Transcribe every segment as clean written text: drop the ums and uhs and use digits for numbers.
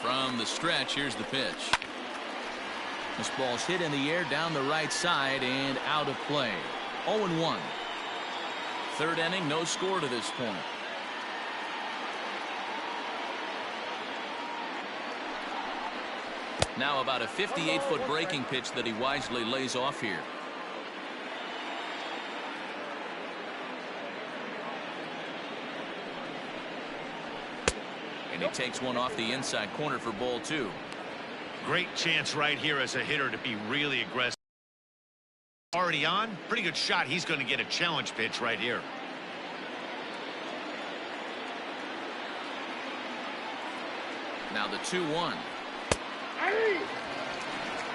From the stretch, here's the pitch. This ball's hit in the air down the right side and out of play. 0-1. Third inning, no score to this point. Now about a 58-foot breaking pitch that he wisely lays off here. And he takes one off the inside corner for ball 2. Great chance right here as a hitter to be really aggressive. Already on. Pretty good shot. He's going to get a challenge pitch right here. Now the 2-1.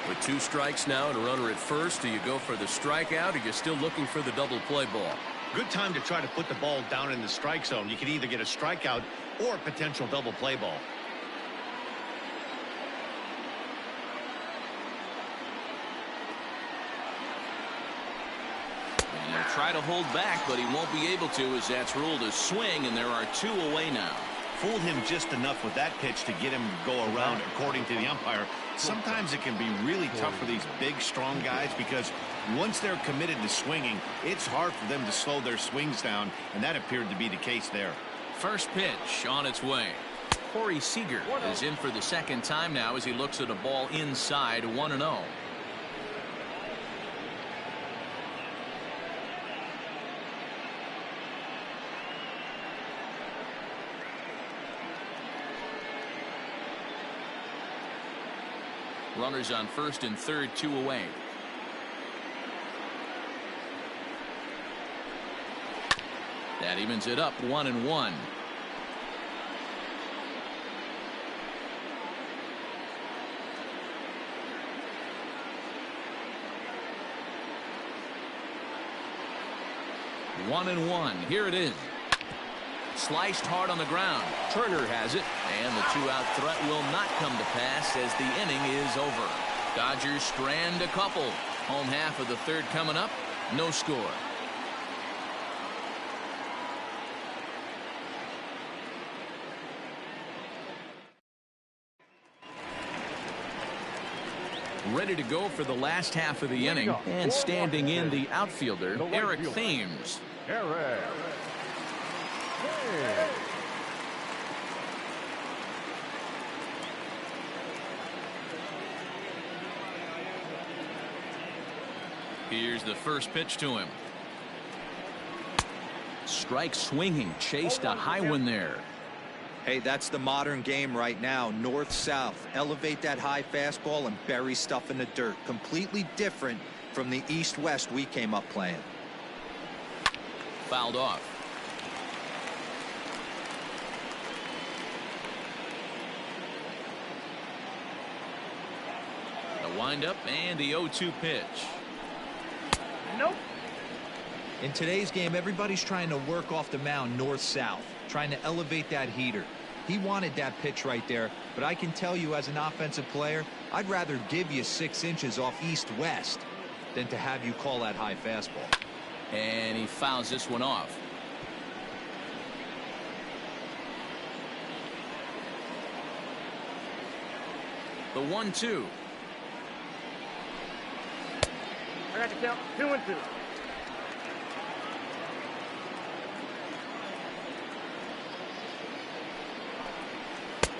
With 2 strikes now and a runner at first, do you go for the strikeout or you're still looking for the double play ball? Good time to try to put the ball down in the strike zone. You can either get a strikeout or a potential double play ball. And he'll try to hold back, but he won't be able to, as that's ruled a swing, and there are 2 away now. Fooled him just enough with that pitch to get him to go around, according to the umpire. Sometimes it can be really tough for these big, strong guys because once they're committed to swinging, it's hard for them to slow their swings down, and that appeared to be the case there. First pitch on its way. Corey Seeger is in for the second time now as he looks at a ball inside. 1-0. Runners on first and third, 2 away. That evens it up, 1-1. One and one. Here it is. Sliced hard on the ground. Turner has it, and the 2-out threat will not come to pass as the inning is over. Dodgers strand a couple. Home half of the third coming up. No score. Ready to go for the last half of the inning, and standing in the outfielder, Eric Thames. Here's the first pitch to him. Strike swinging, chased a high one there. Hey, that's the modern game right now. North-south. Elevate that high fastball and bury stuff in the dirt. Completely different from the east-west we came up playing. Fouled off. The windup and the 0-2 pitch. Nope. In today's game, everybody's trying to work off the mound north-south, trying to elevate that heater. He wanted that pitch right there, but I can tell you as an offensive player, I'd rather give you 6 inches off east-west than to have you call that high fastball. And he fouls this one off. The 1-2. I got you count. 2-2.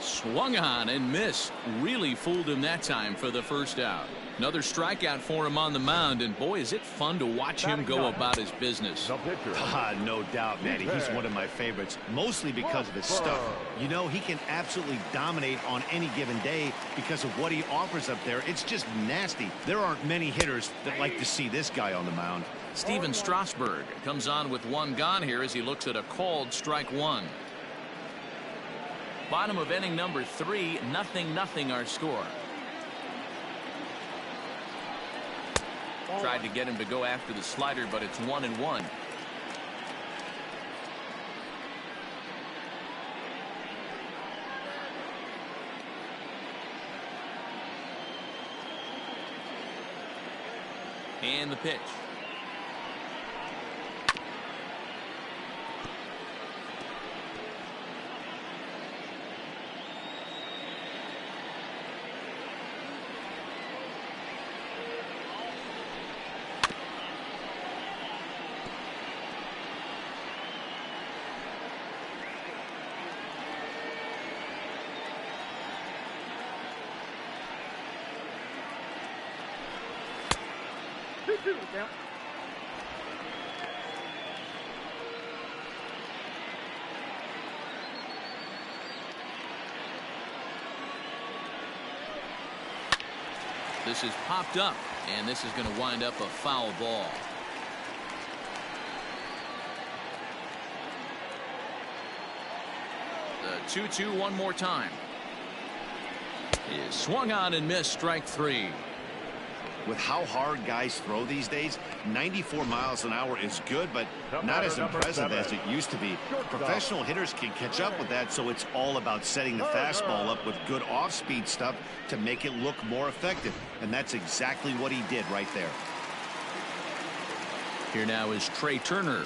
Swung on and missed. Really fooled him that time for the first out. Another strikeout for him on the mound, and boy, is it fun to watch him go about his business. No doubt, Matty. He's one of my favorites, mostly because of his stuff. You know, he can absolutely dominate on any given day because of what he offers up there. It's just nasty. There aren't many hitters that like to see this guy on the mound. Steven Strasburg comes on with 1 gone here as he looks at a called strike 1. Bottom of inning number 3, 0-0 our score. Tried to get him to go after the slider, but it's 1-1. And the pitch. 2-2 count. This is popped up, and this is going to wind up a foul ball. The 2-2 one more time. Is swung on and missed, strike 3. With how hard guys throw these days, 94 miles an hour is good, but not as impressive as it used to be. Professional hitters can catch up with that, so it's all about setting the fastball up with good off-speed stuff to make it look more effective. And that's exactly what he did right there. Here now is Trey Turner.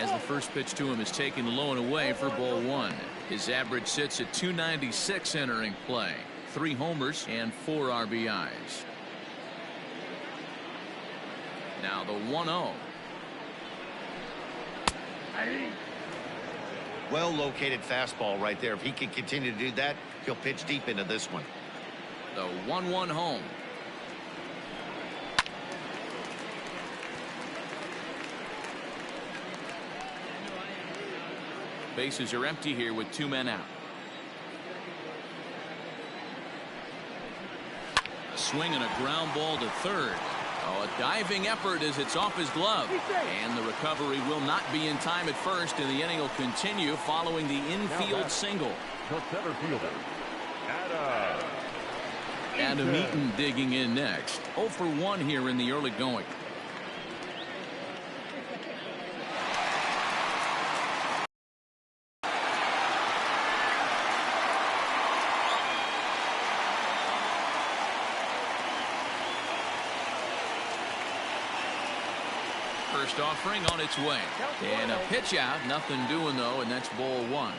As the first pitch to him is taken low and away for ball 1. His average sits at 296 entering play. 3 homers and 4 RBIs. Now the 1-0. Well located fastball right there. If he can continue to do that, he'll pitch deep into this one. The 1-1 home. Bases are empty here with 2 men out. A swing and a ground ball to third. Oh, a diving effort as it's off his glove. And the recovery will not be in time at first, and the inning will continue following the infield single. The center fielder, Adam Eaton digging in next. 0 for 1 here in the early going. First offering on its way. And a pitch out. Nothing doing, though, and that's ball 1.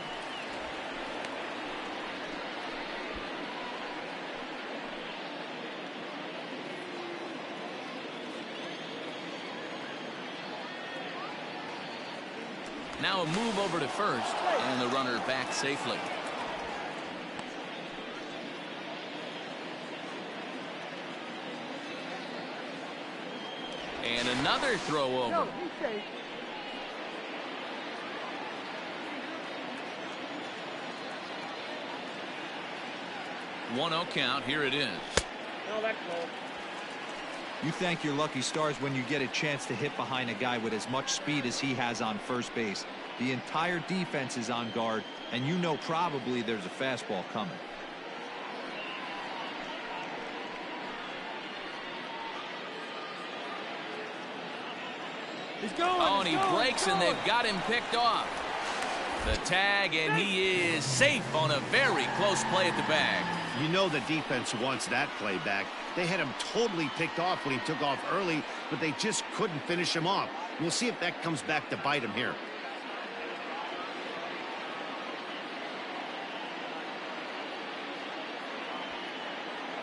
Now a move over to first, and the runner back safely. And another throw over. 1-0 count. Here it is. No, that's low. You thank your lucky stars when you get a chance to hit behind a guy with as much speed as he has on first base. The entire defense is on guard, and you know probably there's a fastball coming. He's going. Oh, and he breaks, and they've got him picked off. The tag, and he is safe on a very close play at the bag. You know the defense wants that play back. They had him totally picked off when he took off early, but they just couldn't finish him off. We'll see if that comes back to bite him here.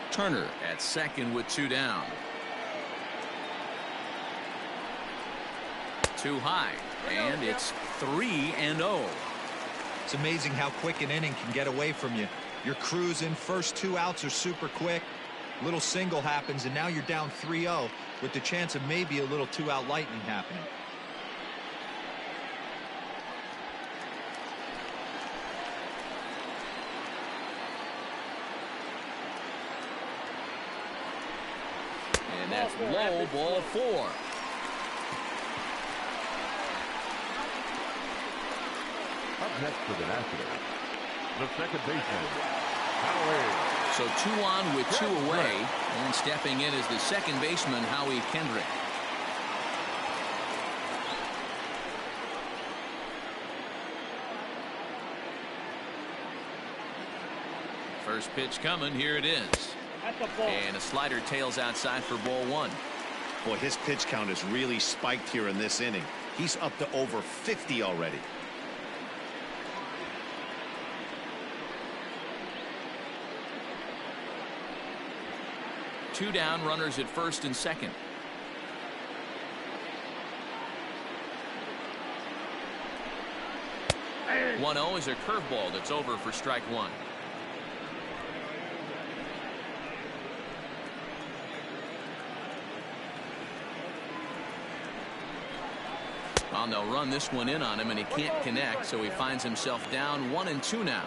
Turner at second with 2 down. Too high, and it's 3-0. It's amazing how quick an inning can get away from you. You're cruising. First 2 outs are super quick. Little single happens, and now you're down 3-0 with the chance of maybe a little 2-out lightning happening. And that's low, ball 4. up next for the Nationals, the second baseman, Howie. So 2 on with 2 away, and stepping in is the second baseman, Howie Kendrick. First pitch coming. Here it is. And a slider tails outside for ball 1. Boy, his pitch count is really spiked here in this inning. He's up to over 50 already. Two down, runners at first and second. Hey. 1-0 is a curveball that's over for strike 1. Well, they'll run this one in on him, and he can't connect, so he finds himself down 1-2 now.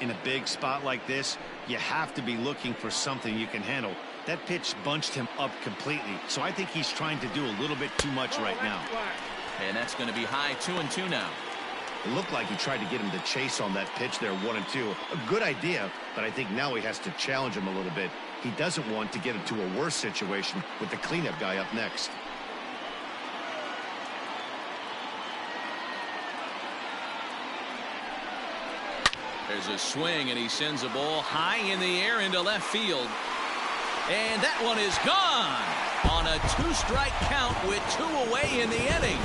In a big spot like this, you have to be looking for something you can handle. That pitch bunched him up completely, so I think he's trying to do a little bit too much right now. And that's going to be high 2-2 now. It looked like he tried to get him to chase on that pitch there, 1-2. A good idea, but I think now he has to challenge him a little bit. He doesn't want to get into a worse situation with the cleanup guy up next. There's a swing, and he sends a ball high in the air into left field. And that one is gone on a 2-strike count with 2 away in the inning.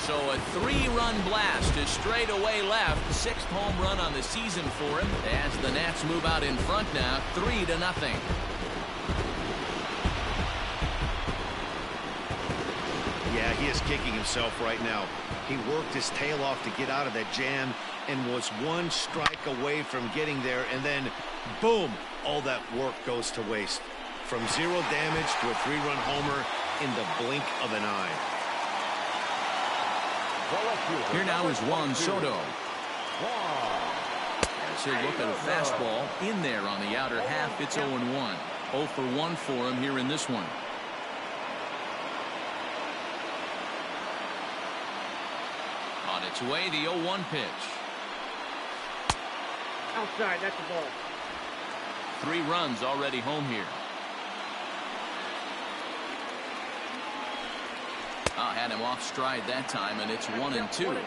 So a 3-run blast to straightaway left. 6th home run on the season for him as the Nats move out in front now 3-0. Yeah, he is kicking himself right now. He worked his tail off to get out of that jam and was 1 strike away from getting there, and then boom, all that work goes to waste. From 0 damage to a 3-run homer in the blink of an eye. Here now is Juan Soto. As he'll look at a fastball in there on the outer half. It's 0-1. 0 for 1 for him here in this one. On its way, the 0-1 pitch. Outside, that's the ball. 3 runs already home here. Had him off stride that time, and it's 1-2.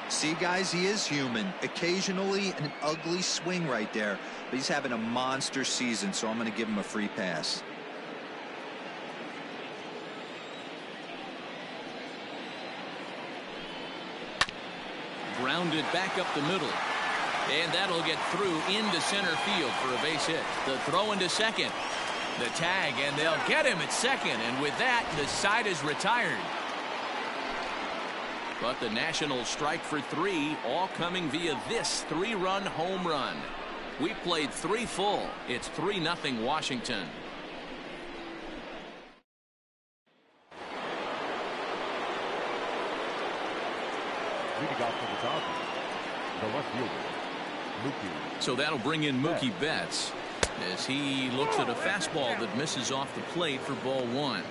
See, guys, he is human. Occasionally an ugly swing right there, but he's having a monster season, so I'm going to give him a free pass. Grounded back up the middle. And that'll get through into center field for a base hit. The throw into second. The tag, and they'll get him at second. And with that, the side is retired. But the Nationals strike for 3, all coming via this 3-run home run. We played 3 full. It's 3-0 Washington. Leading off to the top, the left fielder, Mookie. So that'll bring in Mookie Betts as he looks at a fastball that misses off the plate for ball 1.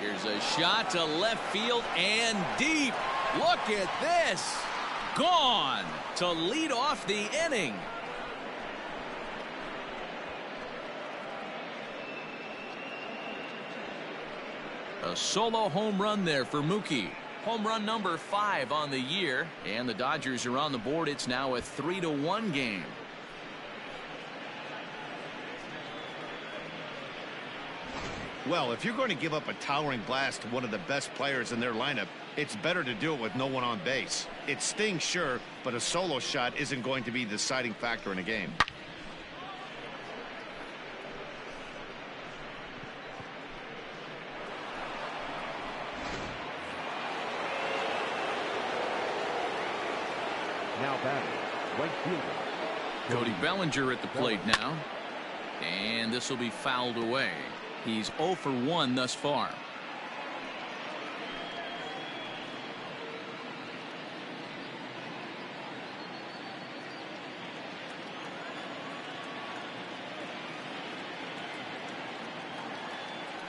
Here's a shot to left field and deep. Look at this. Gone to lead off the inning. A solo home run there for Mookie. Home run number 5 on the year, and the Dodgers are on the board. It's now a 3-1 game. Well, if you're going to give up a towering blast to one of the best players in their lineup, it's better to do it with no one on base. It stings, sure, but a solo shot isn't going to be the deciding factor in a game. Now batting, right fielder, Cody Bellinger at the plate now. And this will be fouled away. He's 0 for 1 thus far.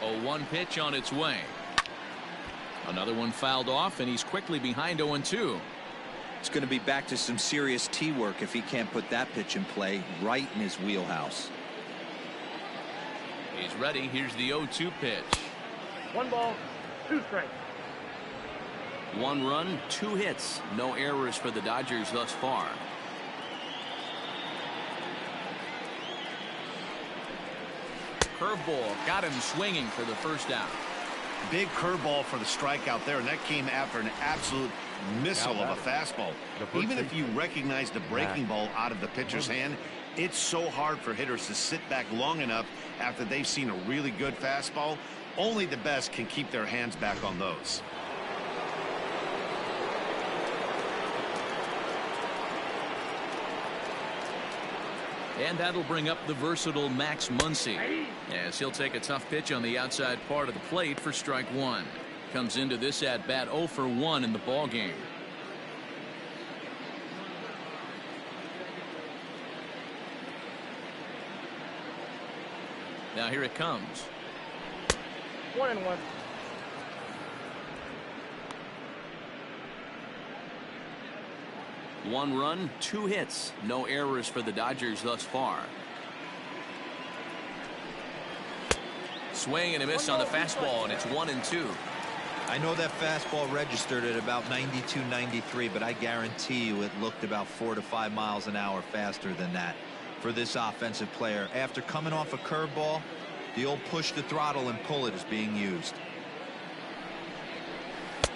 A 1 pitch on its way. Another one fouled off, and he's quickly behind 0-2. It's going to be back to some serious tee work if he can't put that pitch in play right in his wheelhouse. He's ready. Here's the 0-2 pitch. 1 ball, 2 strikes. 1 run, 2 hits. No errors for the Dodgers thus far. Curveball got him swinging for the first out. Big curveball for the strikeout there, and that came after an absolute missile of a fastball. Even if you recognize the breaking ball out of the pitcher's hand, it's so hard for hitters to sit back long enough after they've seen a really good fastball. Only the best can keep their hands back on those. And that'll bring up the versatile Max Muncie, as he'll take a tough pitch on the outside part of the plate for strike one. Comes into this at bat 0 for 1 in the ball game. Now here it comes. 1-1. One run, 2 hits, no errors for the Dodgers thus far. Swing and a miss on the fastball, and it's 1-2. I know that fastball registered at about 92, 93, but I guarantee you it looked about 4 to 5 miles an hour faster than that for this offensive player. After coming off a curveball, the old push the throttle and pull it is being used.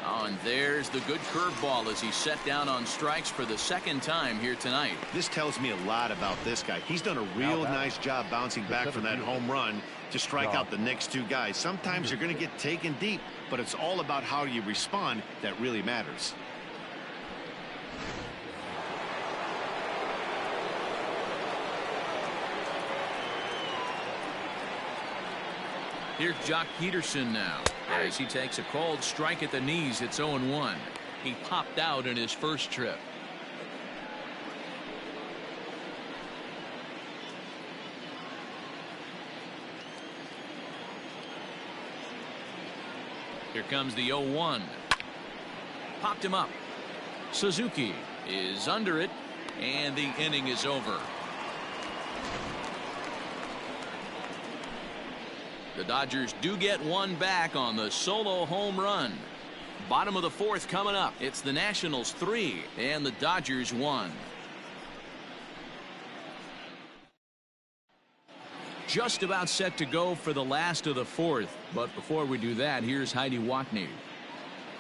Oh, and there's the good curveball as he's set down on strikes for the second time here tonight. This tells me a lot about this guy. He's done a real nice job bouncing back from that home run to strike out the next 2 guys. Sometimes you're going to get taken deep, but it's all about how you respond that really matters. Here's Jock Peterson now, as he takes a called strike at the knees. It's 0-1. He popped out in his first trip. Here comes the 0-1. Popped him up. Suzuki is under it, and the inning is over. The Dodgers do get one back on the solo home run. Bottom of the 4th coming up. It's the Nationals 3 and the Dodgers 1. Just about set to go for the last of the 4th. But before we do that, here's Heidi Watney.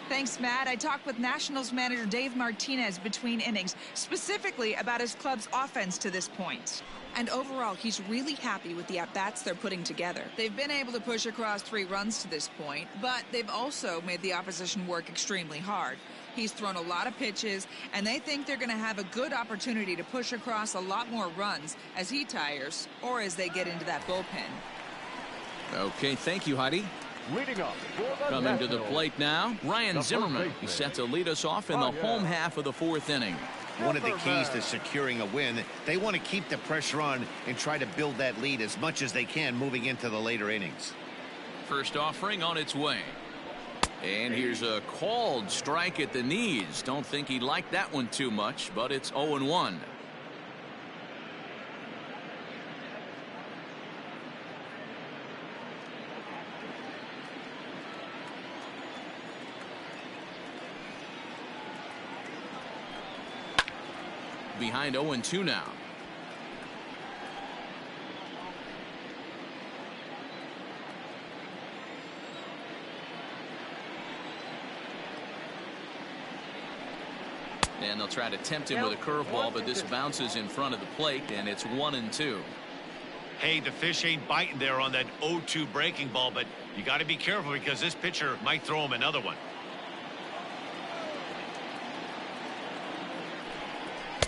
Thanks, Matt. I talked with Nationals manager Dave Martinez between innings, specifically about his club's offense to this point. And overall, he's really happy with the at-bats they're putting together. They've been able to push across 3 runs to this point, but they've also made the opposition work extremely hard. He's thrown a lot of pitches, and they think they're going to have a good opportunity to push across a lot more runs as he tires or as they get into that bullpen. Okay, thank you, Heidi. Leading up Coming to the plate now, Ryan Zimmerman. He's set to lead us off in the home half of the 4th inning. One of the keys to securing a win, they want to keep the pressure on and try to build that lead as much as they can moving into the later innings. First offering on its way. And here's a called strike at the knees. Don't think he liked that one too much, but it's 0-1. Behind 0-2 now. And they'll try to tempt him with a curveball, but this bounces in front of the plate, and it's 1-2. Hey, the fish ain't biting there on that 0-2 breaking ball, but you got to be careful because this pitcher might throw him another one.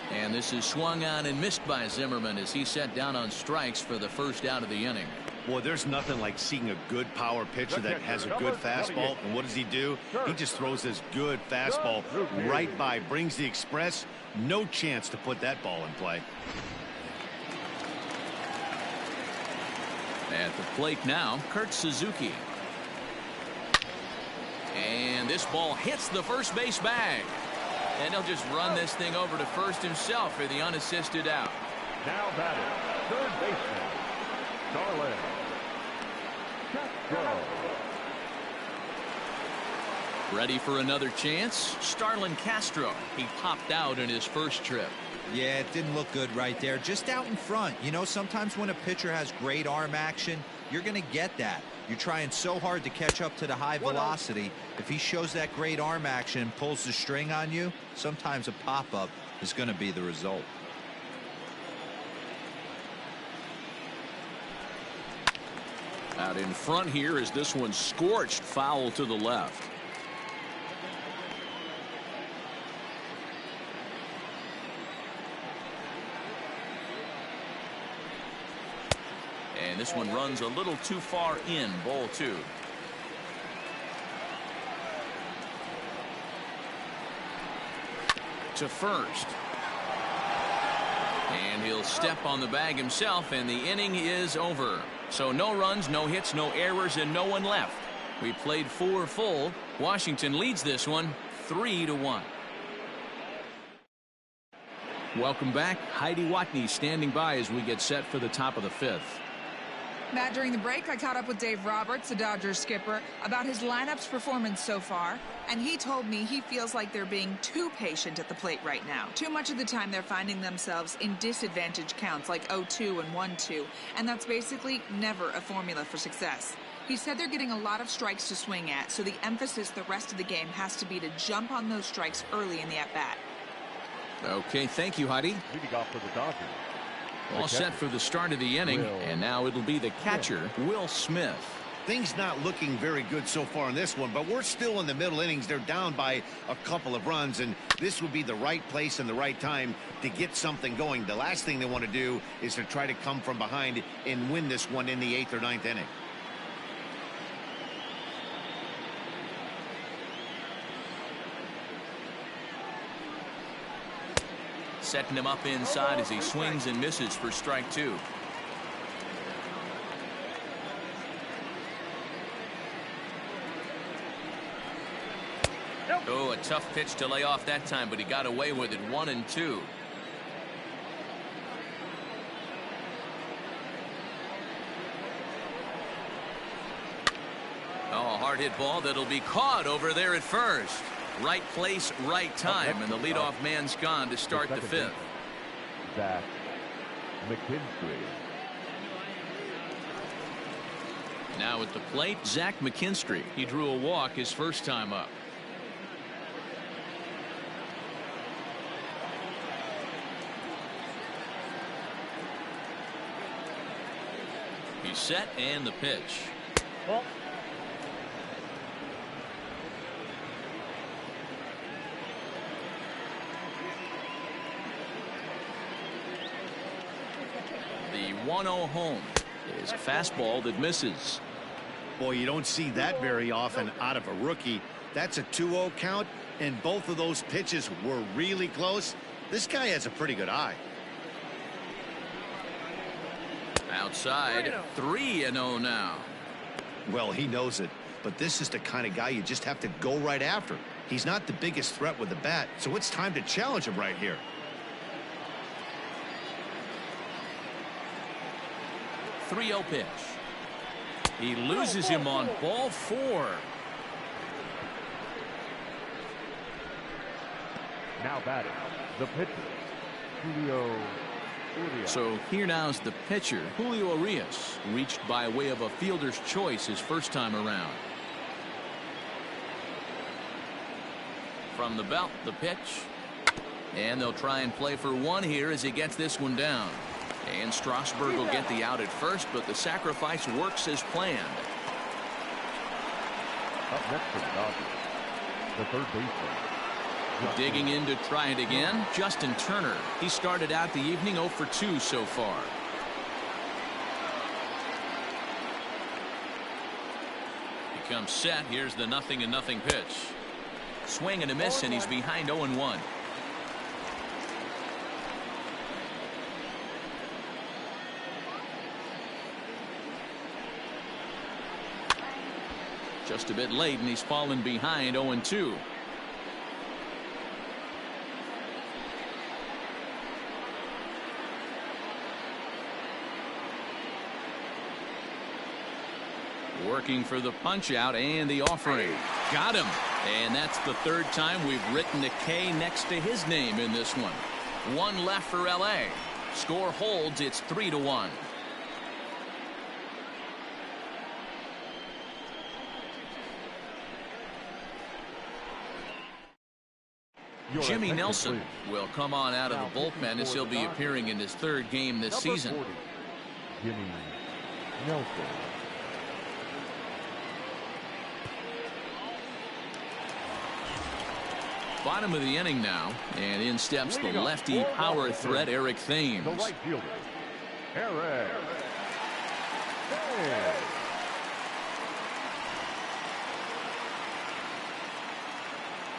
And this is swung on and missed by Zimmerman as he set down on strikes for the first out of the inning. Boy, there's nothing like seeing a good power pitcher that has a good fastball. And what does he do? He just throws this good fastball right by, brings the express. No chance to put that ball in play. At the plate now, Kurt Suzuki. And this ball hits the first base bag. And he'll just run this thing over to first himself for the unassisted out. Now batting, third baseman, Starlin Castro. Ready for another chance? Starlin Castro. He popped out in his first trip. Yeah, it didn't look good right there. Just out in front. You know, sometimes when a pitcher has great arm action, you're going to get that. You're trying so hard to catch up to the high velocity. If he shows that great arm action and pulls the string on you, sometimes a pop-up is going to be the result. Out in front here is this one scorched foul to the left. And this one runs a little too far in, ball 2. To first. And he'll step on the bag himself, and the inning is over. So no runs, no hits, no errors, and no one left. We played 4 full. Washington leads this one 3-1. Welcome back. Heidi Watney standing by as we get set for the top of the 5th. Matt, during the break, I caught up with Dave Roberts, the Dodgers skipper, about his lineup's performance so far, and he told me he feels like they're being too patient at the plate right now. Too much of the time they're finding themselves in disadvantage counts like 0-2 and 1-2, and that's basically never a formula for success. He said they're getting a lot of strikes to swing at, so the emphasis the rest of the game has to be to jump on those strikes early in the at-bat. Okay, thank you, Heidi. Leading off for the Dodgers. All set for the start of the inning, and now it'll be the catcher, Will Smith. Things not looking very good so far in this one, but we're still in the middle innings. They're down by a couple of runs, and this would be the right place and the right time to get something going. The last thing they want to do is to try to come from behind and win this one in the 8th or 9th inning. Setting him up inside as he swings and misses for strike 2. Oh, a tough pitch to lay off that time, but he got away with it. 1-2. Oh, a hard hit ball that'll be caught over there at first. Right place, right time, and the leadoff man's gone to start the 5th. Zach McKinstry. Now at the plate, Zach McKinstry. He drew a walk his first time up. He's set, and the pitch. Well, The 1-0 home is a fastball that misses. Boy, you don't see that very often out of a rookie. That's a 2-0 count, and both of those pitches were really close. This guy has a pretty good eye. Outside, 3-0 now. Well, he knows it, but this is the kind of guy you just have to go right after. He's not the biggest threat with the bat, so it's time to challenge him right here. 3-0 pitch. He loses him on ball 4. Now batting, the pitcher, Julio Urias. So here now's the pitcher, Julio Urias, reached by way of a fielder's choice his first time around. From the belt, the pitch. And they'll try and play for 1 here as he gets this one down. And Strasburg will get the out at first, but the sacrifice works as planned. Up next for the Dodgers, the third baseman. Digging in to try it again, Justin Turner. He started out the evening 0 for 2 so far. He comes set. Here's the 0-0 pitch. Swing and a miss, and he's behind 0-1. Just a bit late, and he's fallen behind 0-2. Working for the punch out and the offering. Got him. And that's the 3rd time we've written a K next to his name in this one. 1 left for LA. Score holds. It's 3-1. Jimmy Nelson will come on out of the bullpen as he'll be appearing in his 3rd game this season. 40, Jimmy Nelson. Bottom of the inning now, and in steps the lefty power threat Eric Thames. The right fielder, Eric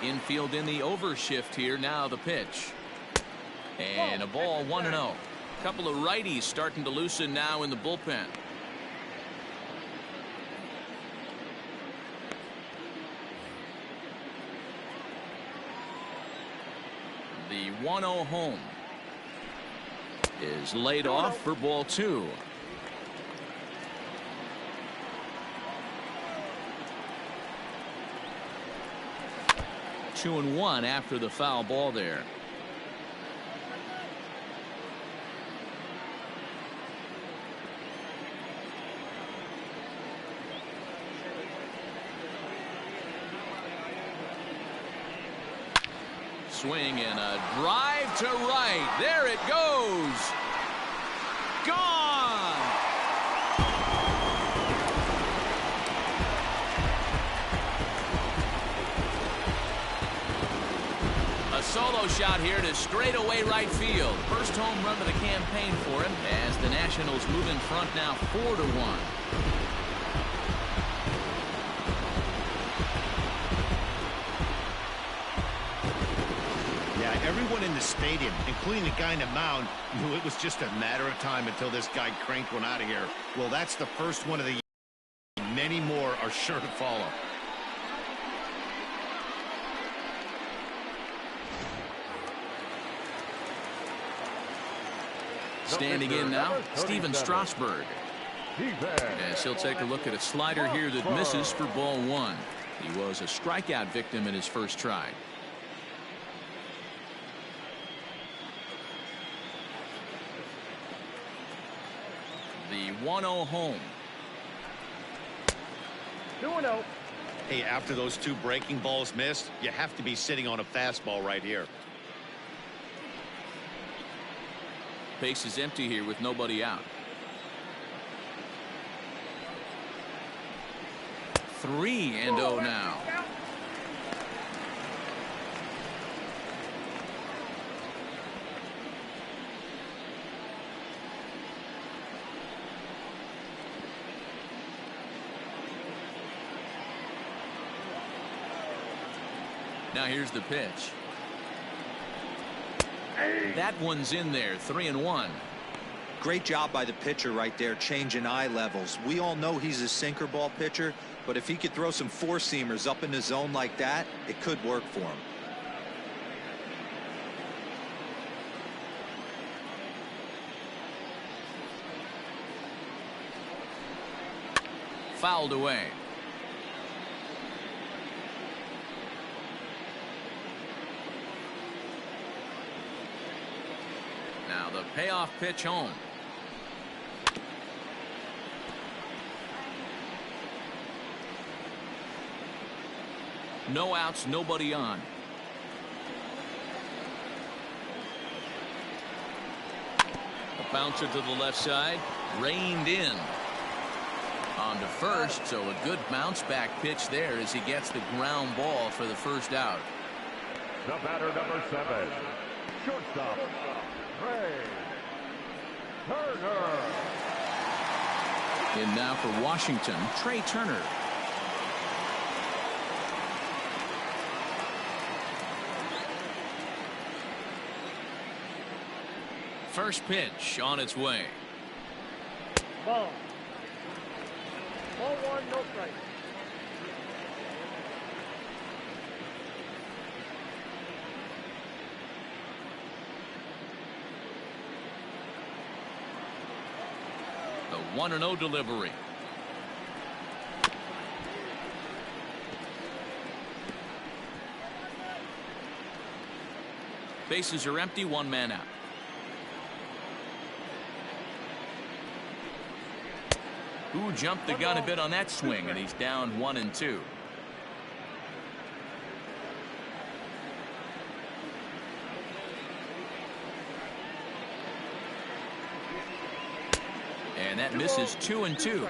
Infield in the overshift here. Now the pitch. And a ball 1-0. Couple of righties starting to loosen now in the bullpen. The 1-0 home is laid off for ball 2. Two and one after the foul ball there. Swing and a drive to right. There it goes. Gone. A solo shot here to straightaway right field. First home run of the campaign for him as the Nationals move in front now 4-1. Everyone in the stadium, including the guy in the mound, knew it was just a matter of time until this guy cranked one out of here. Well, that's the first one of the year. Many more are sure to follow. Standing in now, Steven Strasburg. As he'll take a look at a slider here that misses for ball 1. He was a strikeout victim in his first try. The 1-0 home. 2-0. Hey, after those 2 breaking balls missed, you have to be sitting on a fastball right here. Base is empty here with nobody out. 3-0 now. Now here's the pitch. That one's in there. 3-1. Great job by the pitcher right there, changing eye levels. We all know he's a sinker ball pitcher, but if he could throw some four-seamers up in the zone like that, it could work for him. Fouled away. Now the payoff pitch home. No outs, nobody on. A bouncer to the left side, reined in. On to first, so a good bounce back pitch there as he gets the ground ball for the first out. The batter, number 7, shortstop, Turner. In now for Washington, Trey Turner. First pitch on its way. Ball. Ball 1, no strike. The 1-0 delivery. Bases are empty, one man out. Who jumped the gun a bit on that swing, and he's down 1-2. And that misses 2-2.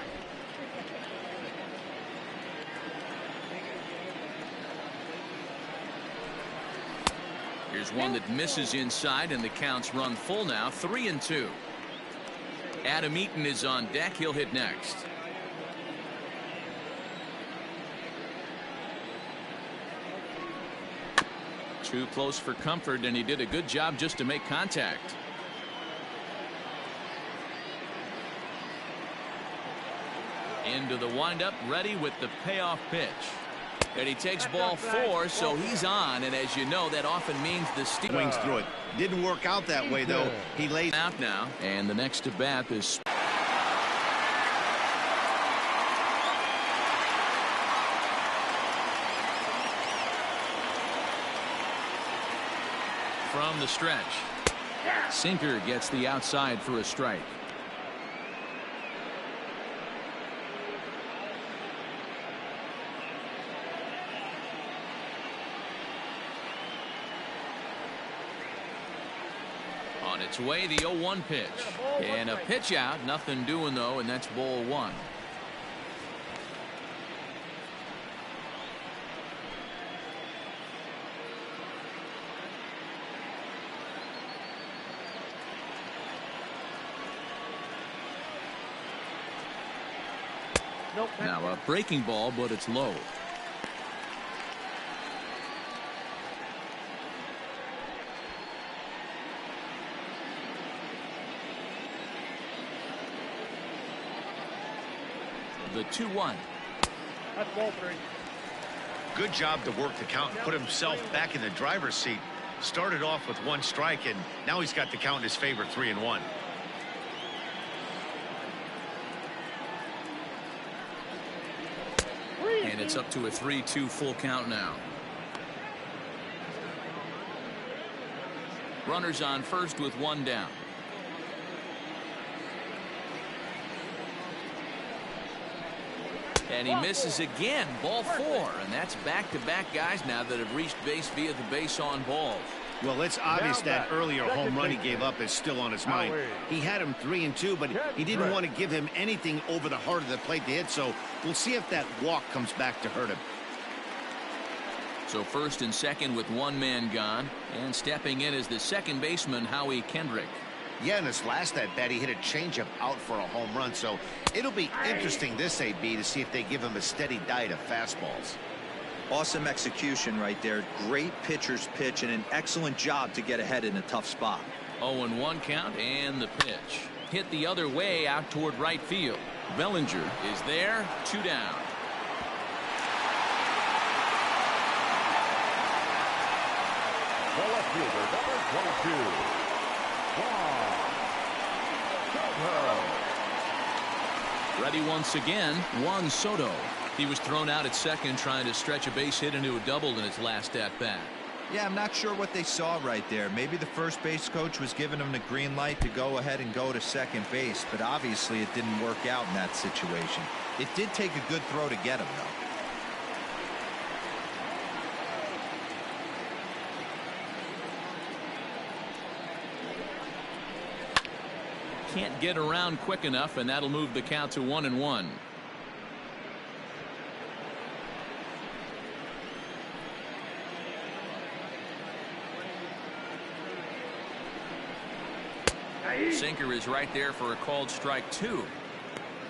Here's one that misses inside, and the count's run full now, 3-2. Adam Eaton is on deck. He'll hit next. Too close for comfort, and he did a good job just to make contact. Into the windup, ready with the payoff pitch. And he takes ball 4, so he's on. And as you know, that often means the swings through it. Didn't work out that way, though. He lays out now. And the next to bat is from the stretch. Seeger gets the outside for a strike. On its way, the 0-1 pitch. And a pitch out. Nothing doing, though, and that's ball 1. Now a breaking ball, but it's low. The 2-1. That's ball 3. Good job to work the count and put himself back in the driver's seat. Started off with 1 strike, and now he's got the count in his favor, 3-1. And it's up to a 3-2 full count now. Runners on first with 1 down. And he misses again. Ball 4. And that's back-to-back guys now that have reached base via the base on balls. Well, it's obvious that earlier home run he gave up is still on his mind. He had him 3-2, but he didn't want to give him anything over the heart of the plate to hit, so we'll see if that walk comes back to hurt him. So first and second with 1 man gone, and stepping in is the second baseman, Howie Kendrick. Yeah, in his last at bat, he hit a changeup out for a home run, so it'll be interesting this AB to see if they give him a steady diet of fastballs. Awesome execution right there. Great pitcher's pitch and an excellent job to get ahead in a tough spot. 0-1 count, and the pitch. Hit the other way out toward right field. Bellinger is there, 2 down. The left fielder, number 22. Ready once again, Juan Soto. He was thrown out at second trying to stretch a base hit into a double in his last at bat. Yeah, I'm not sure what they saw right there. Maybe the first base coach was giving him the green light to go ahead and go to second base, but obviously it didn't work out in that situation. It did take a good throw to get him, though. Can't get around quick enough, and that'll move the count to 1-1. Sinker is right there for a called strike 2.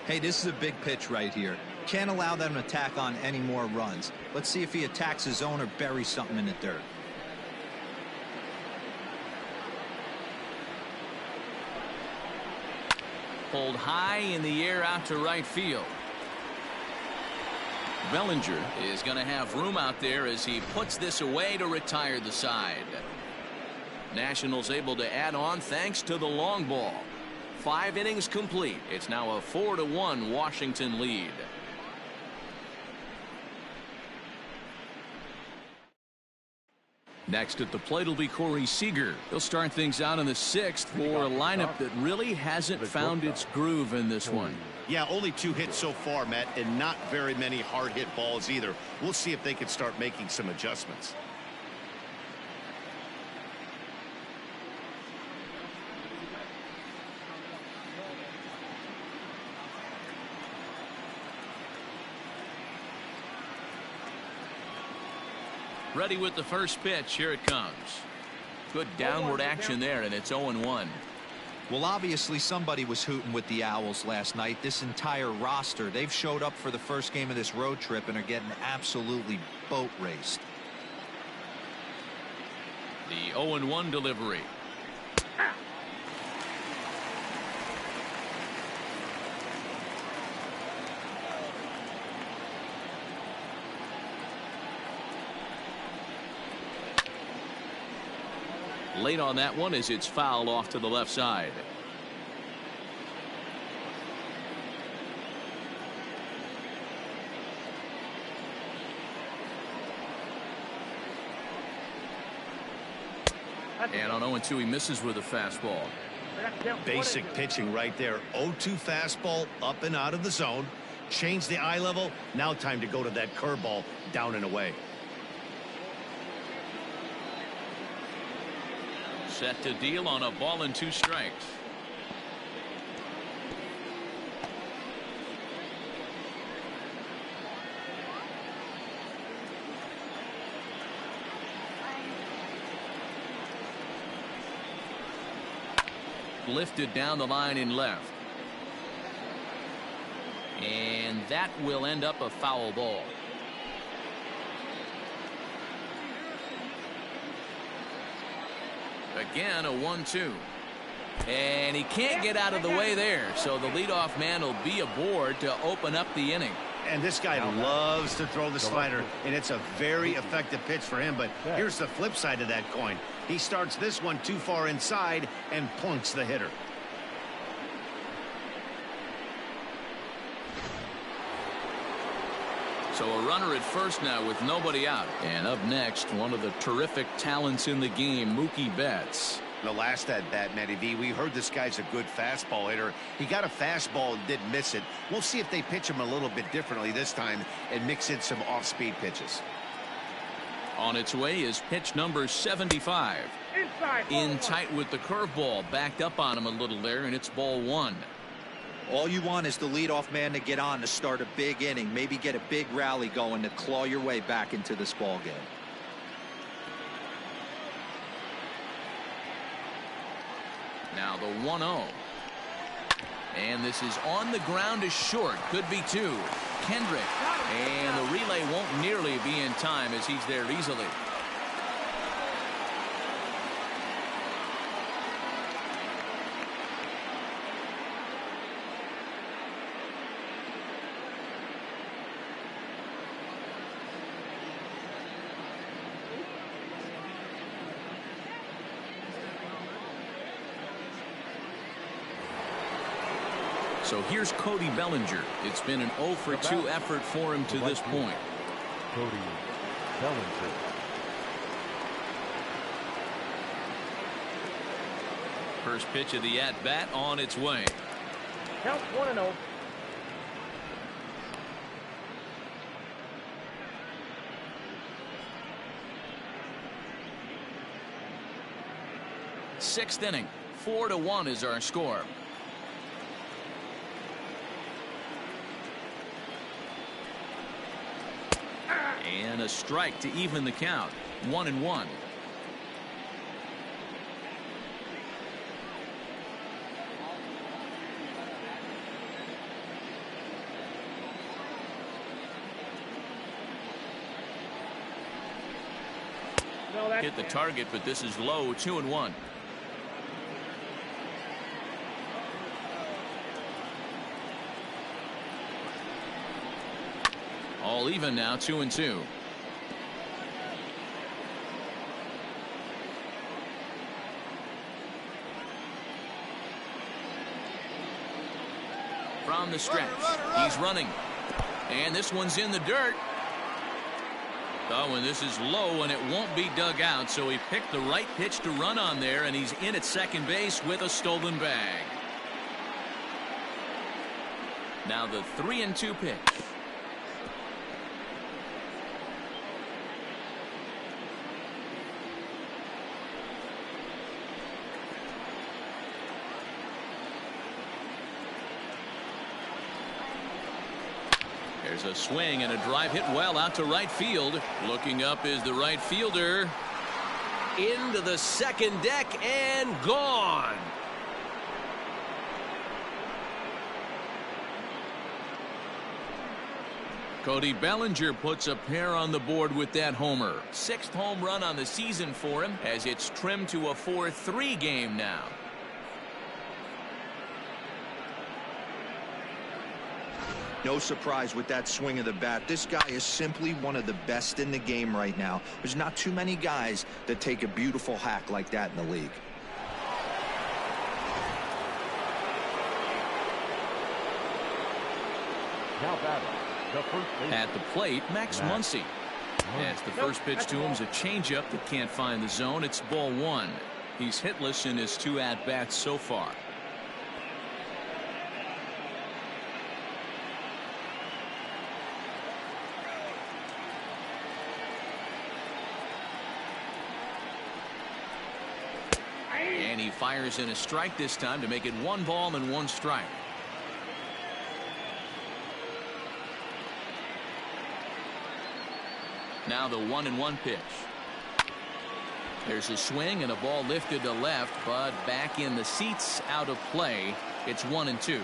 Hey, this is a big pitch right here. Can't allow them to tack on any more runs. Let's see if he attacks his zone or buries something in the dirt. Pulled high in the air out to right field. Bellinger is going to have room out there as he puts this away to retire the side. Nationals able to add on thanks to the long ball. 5 innings complete. It's now a 4-1 Washington lead. Next at the plate will be Corey Seeger. He'll start things out in the 6th for a lineup that really hasn't found its groove in this one. Yeah, only 2 hits so far, Matt, and not very many hard hit balls either. We'll see if they can start making some adjustments. Ready with the first pitch. Here it comes. Good downward action there, and it's 0-1. Well, obviously somebody was hooting with the Owls last night. This entire roster, they've showed up for the first game of this road trip and are getting absolutely boat raced. The 0-1 delivery. Late on that one as it's fouled off to the left side. And on 0-2 he misses with a fastball. Basic pitching right there. 0-2 fastball up and out of the zone. Change the eye level. Now time to go to that curveball down and away. Set to deal on a ball and 2 strikes. Lifted down the line in left. And that will end up a foul ball. Again, a 1-2. And he can't get out of the way there, so the leadoff man will be aboard to open up the inning. And this guy loves to throw the slider, and it's a very effective pitch for him. But here's the flip side of that coin. He starts this one too far inside and plunks the hitter. So a runner at first now with nobody out. And up next, one of the terrific talents in the game, Mookie Betts. The last at bat, Matty V, we heard this guy's a good fastball hitter. He got a fastball and did miss it. We'll see if they pitch him a little bit differently this time and mix in some off-speed pitches. On its way is pitch number 75. In tight with the curveball, backed up on him a little there, and it's ball 1. All you want is the leadoff man to get on to start a big inning, maybe get a big rally going to claw your way back into this ball game. Now the 1-0. And this is on the ground is short. Could be 2. Kendrick. And the relay won't nearly be in time as he's there easily. So here's Cody Bellinger. It's been an 0 for 2 effort for him to this point. Cody Bellinger. First pitch of the at-bat on its way. Count 1-0. Sixth inning. 4-1 is our score. And a strike to even the count. 1-1. Hit the target, but this is low. 2-1. All even now. 2-2. From the stretch, he's running, and this one's in the dirt. Oh, and this is low, and it won't be dug out, so he picked the right pitch to run on there, and he's in at second base with a stolen bag. Now the 3-2 pitch. There's a swing and a drive hit well out to right field. Looking up is the right fielder. Into the second deck and gone. Cody Bellinger puts a pair on the board with that homer. 6th home run on the season for him as it's trimmed to a 4-3 game now. No surprise with that swing of the bat. This guy is simply one of the best in the game right now. There's not too many guys that take a beautiful hack like that in the league. Now batting, the first baseman. At the plate, Max Muncie. As the first pitch to him is a changeup that can't find the zone. It's ball 1. He's hitless in his 2 at-bats so far. And he fires in a strike this time to make it 1 ball and 1 strike. Now the 1-1 pitch. There's a swing and a ball lifted to left, but back in the seats, out of play. It's 1-2.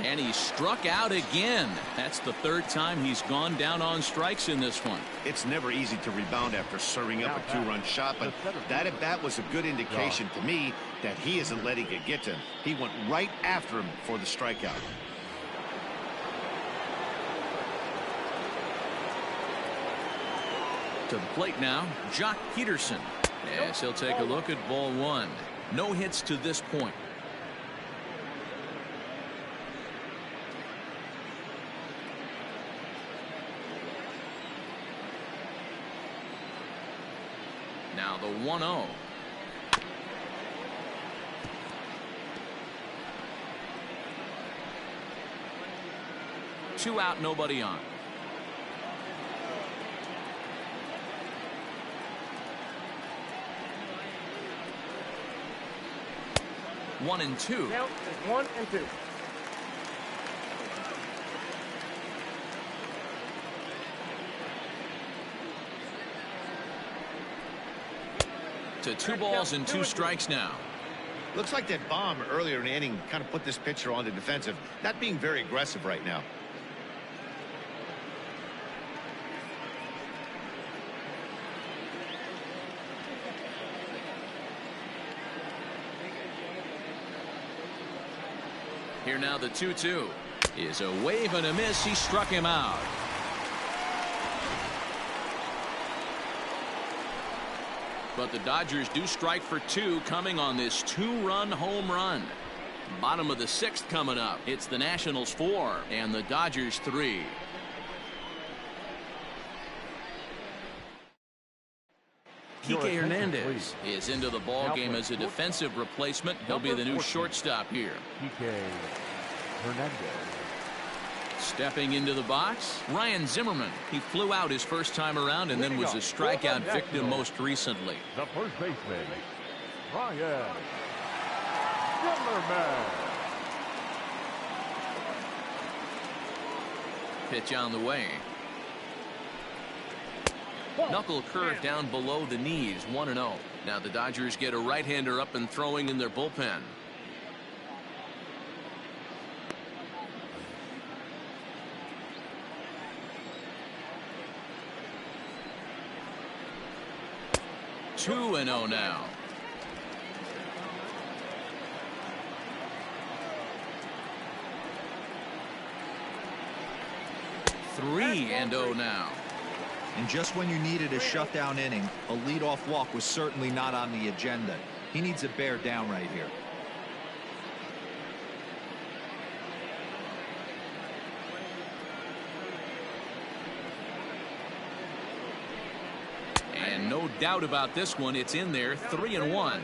And he struck out again. That's the 3rd time he's gone down on strikes in this one. It's never easy to rebound after serving up a 2-run shot, but that at bat was a good indication to me that he isn't letting it get to him. He went right after him for the strikeout. To the plate now, Peterson. Yes, he'll take a look at ball 1. No hits to this point. Now the 1-0. Two out, nobody on. One and two. Count is 1-2. To 2 balls and 2 strikes now. Looks like that bomb earlier in the inning kind of put this pitcher on the defensive, not being very aggressive right now. Here now the 2-2 is a wave and a miss. He struck him out. But the Dodgers do strike for 2 coming on this 2-run home run. Bottom of the 6th coming up. It's the Nationals 4 and the Dodgers 3. Kike Hernandez is into the ball game as a defensive replacement. He'll be the new shortstop here. Kike Hernandez. Stepping into the box, Ryan Zimmerman. He flew out his first time around and then was a strikeout victim most recently. The first baseman, Ryan Zimmerman. Pitch on the way. Knuckle curve down below the knees, 1-0. Now the Dodgers get a right-hander up and throwing in their bullpen. Two and 0 now. Three and 0 now. And just when you needed a shutdown inning, a leadoff walk was certainly not on the agenda. He needs to bear down right here. And no doubt about this one, it's in there, 3-1.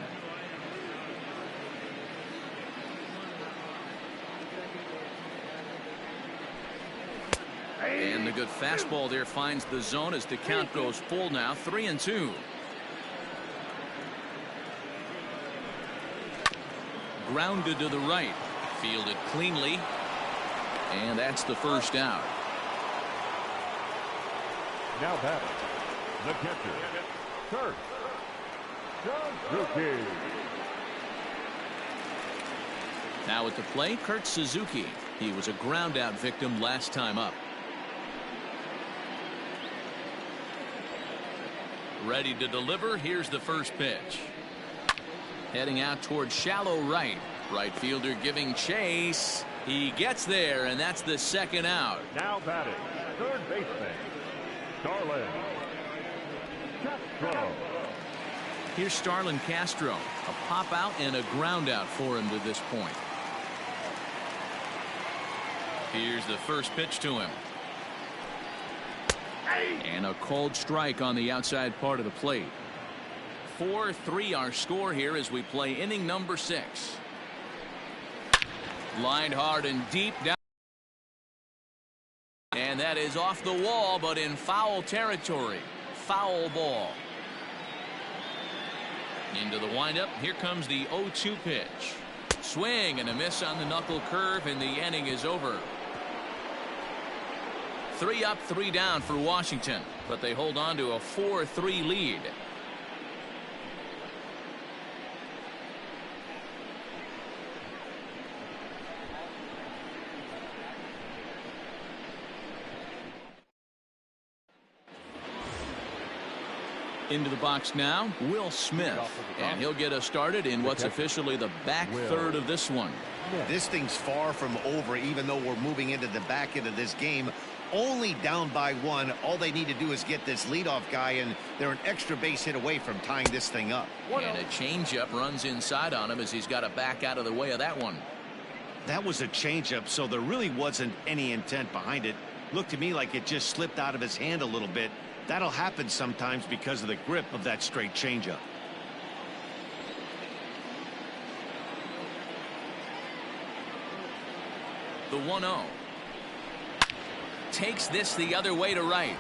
And the good fastball there finds the zone as the count goes full now, 3-2. Grounded to the right, fielded cleanly, and that's the first out. Now batting, the catcher, Kurt. Suzuki. Now at the plate, Kurt Suzuki. He was a ground out victim last time up. Ready to deliver. Here's the first pitch. Heading out towards shallow right. Right fielder giving chase. He gets there, and that's the second out. Now batting, third baseman, Starlin Castro. Here's Starlin Castro. A pop out and a ground out for him to this point. Here's the first pitch to him. And a cold strike on the outside part of the plate. 4-3 our score here as we play inning number 6. Lined hard and deep down. And that is off the wall, but in foul territory. Foul ball. Into the windup. Here comes the 0-2 pitch. Swing and a miss on the knuckle curve, and the inning is over. 3 up, 3 down for Washington, but they hold on to a 4-3 lead. Into the box now, Will Smith, and he'll get us started in what's officially the back third of this one. This thing's far from over, even though we're moving into the back end of this game. Only down by 1. All they need to do is get this leadoff guy, and they're an extra base hit away from tying this thing up. And a changeup runs inside on him as he's got to back out of the way of that one. That was a changeup, so there really wasn't any intent behind it. Looked to me like it just slipped out of his hand a little bit. That'll happen sometimes because of the grip of that straight changeup. The 1-0. Takes this the other way to right.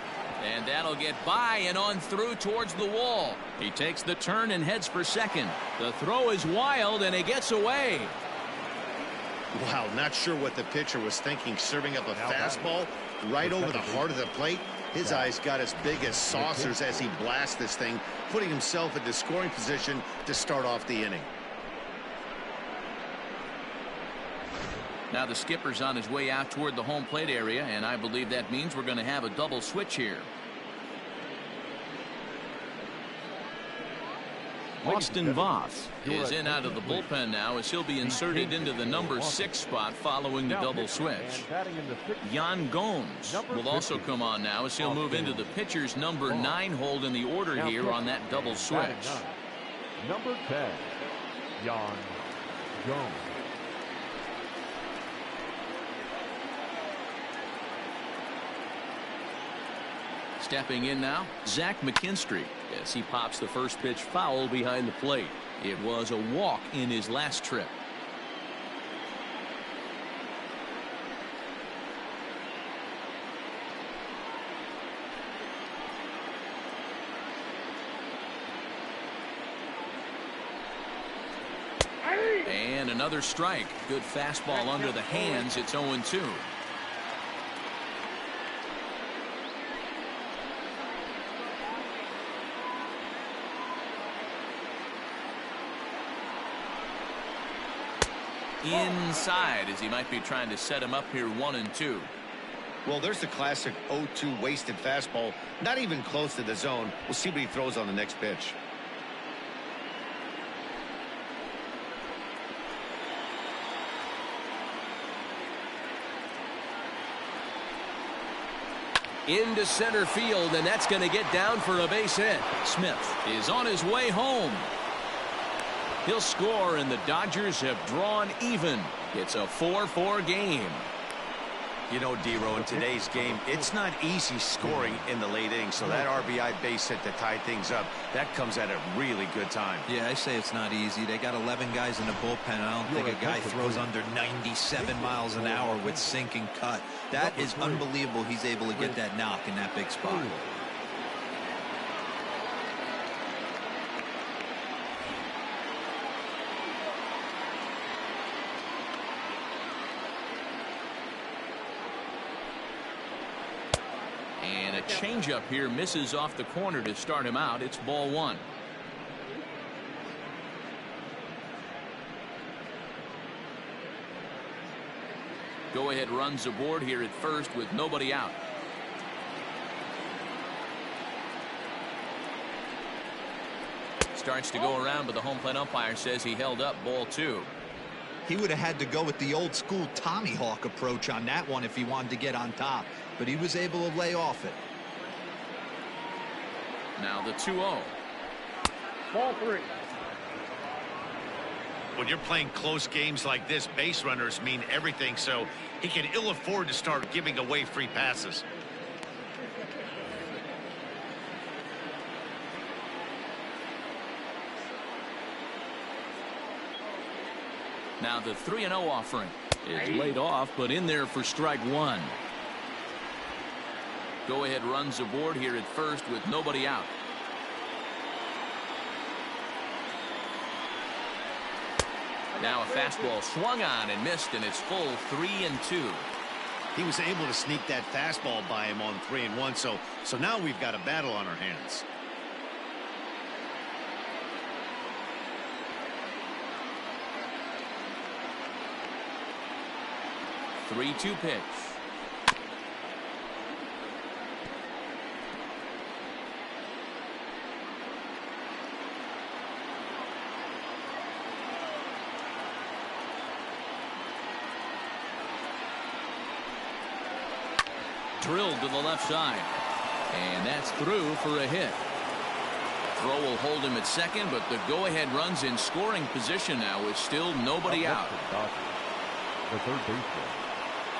And that'll get by and on through towards the wall. He takes the turn and heads for second. The throw is wild, and he gets away. Wow, not sure what the pitcher was thinking, serving up a fastball right over the heart of the plate. His eyes got as big as saucers as he blasts this thing, putting himself into scoring position to start off the inning. Now the skipper's on his way out toward the home plate area, and I believe that means we're going to have a double switch here. Austin Voth is in out of the bullpen now as he'll be inserted into the number 6 spot following the double switch. Yan Gomes will also come on now as he'll move into the pitcher's number 9 hold in the order here on that double switch. Number 10, Yan Gomes. Stepping in now, Zach McKinstry, as he pops the first pitch foul behind the plate. It was a walk in his last trip. And another strike. Good fastball under the hands. It's 0-2. Inside as he might be trying to set him up here 1-2. Well, there's the classic 0-2 wasted fastball, not even close to the zone. We'll see what he throws on the next pitch. Into center field, and that's going to get down for a base hit. Smith is on his way home. He'll score, and the Dodgers have drawn even. It's a 4-4 game. You know, D-Row, in today's game, it's not easy scoring in the late innings, so that RBI base hit to tie things up, that comes at a really good time. Yeah, I say it's not easy. They got 11 guys in the bullpen. I don't think a guy throws under 97 miles an hour with sink and cut. That is unbelievable he's able to get that knock in that big spot. And a changeup here misses off the corner to start him out. It's ball 1. Go-ahead runs aboard here at first with nobody out. Starts to go around, but the home plate umpire says he held up ball 2. He would have had to go with the old school Tommy Hawk approach on that one if he wanted to get on top, but he was able to lay off it. Now the 2-0. Ball 3. When you're playing close games like this, base runners mean everything, so he can ill afford to start giving away free passes. Now the 3-0 offering is laid off, but in there for strike 1. Go-ahead runs aboard here at first with nobody out. Now a fastball swung on and missed, and it's full 3-2. He was able to sneak that fastball by him on 3-1, so now we've got a battle on our hands. 3-2 pitch. Drilled to the left side. And that's through for a hit. Throw will hold him at second, but the go-ahead run's in scoring position now with still nobody out. The third baseman.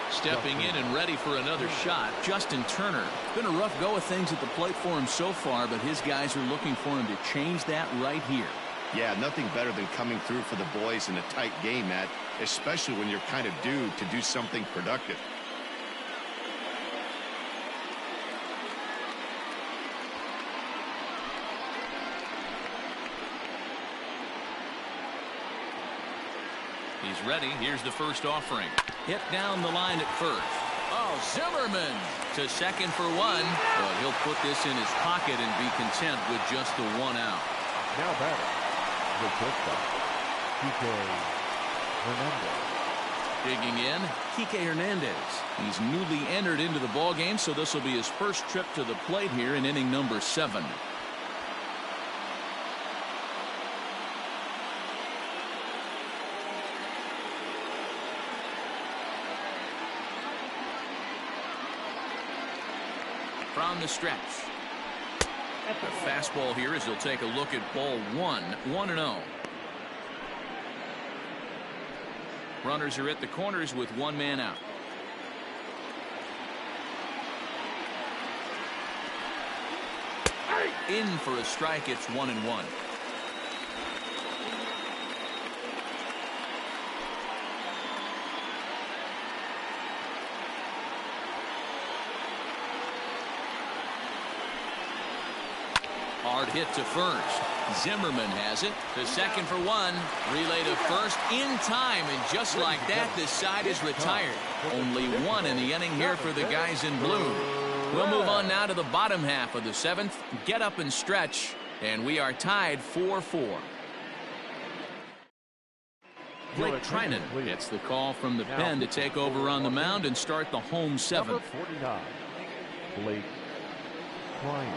Stepping in and ready for another shot, Justin Turner. Been a rough go of things at the plate for him so far, but his guys are looking for him to change that right here. Yeah, nothing better than coming through for the boys in a tight game, Matt, especially when you're kind of due to do something productive. He's ready. Here's the first offering. Hit down the line at first. Oh, Zimmerman to second for 1. But he'll put this in his pocket and be content with just the 1 out. Now batting, the shortstop, Hernandez. Digging in, Kike Hernandez. He's newly entered into the ballgame, so this will be his first trip to the plate here in inning number 7. From the stretch. A fastball here as he'll take a look at ball 1. 1-0. Runners are at the corners with 1 man out. In for a strike. It's 1-1. Hard hit to first. Zimmerman has it to second for 1. Relay to first in time, and just like that, this side is retired. Only 1 in the inning here for the guys in blue. We'll move on now to the bottom half of the 7th. Get up and stretch, and we are tied 4-4. Blake Trinan gets the call from the pen to take over on the mound and start the home 7th. Number 49, Blake Trinan.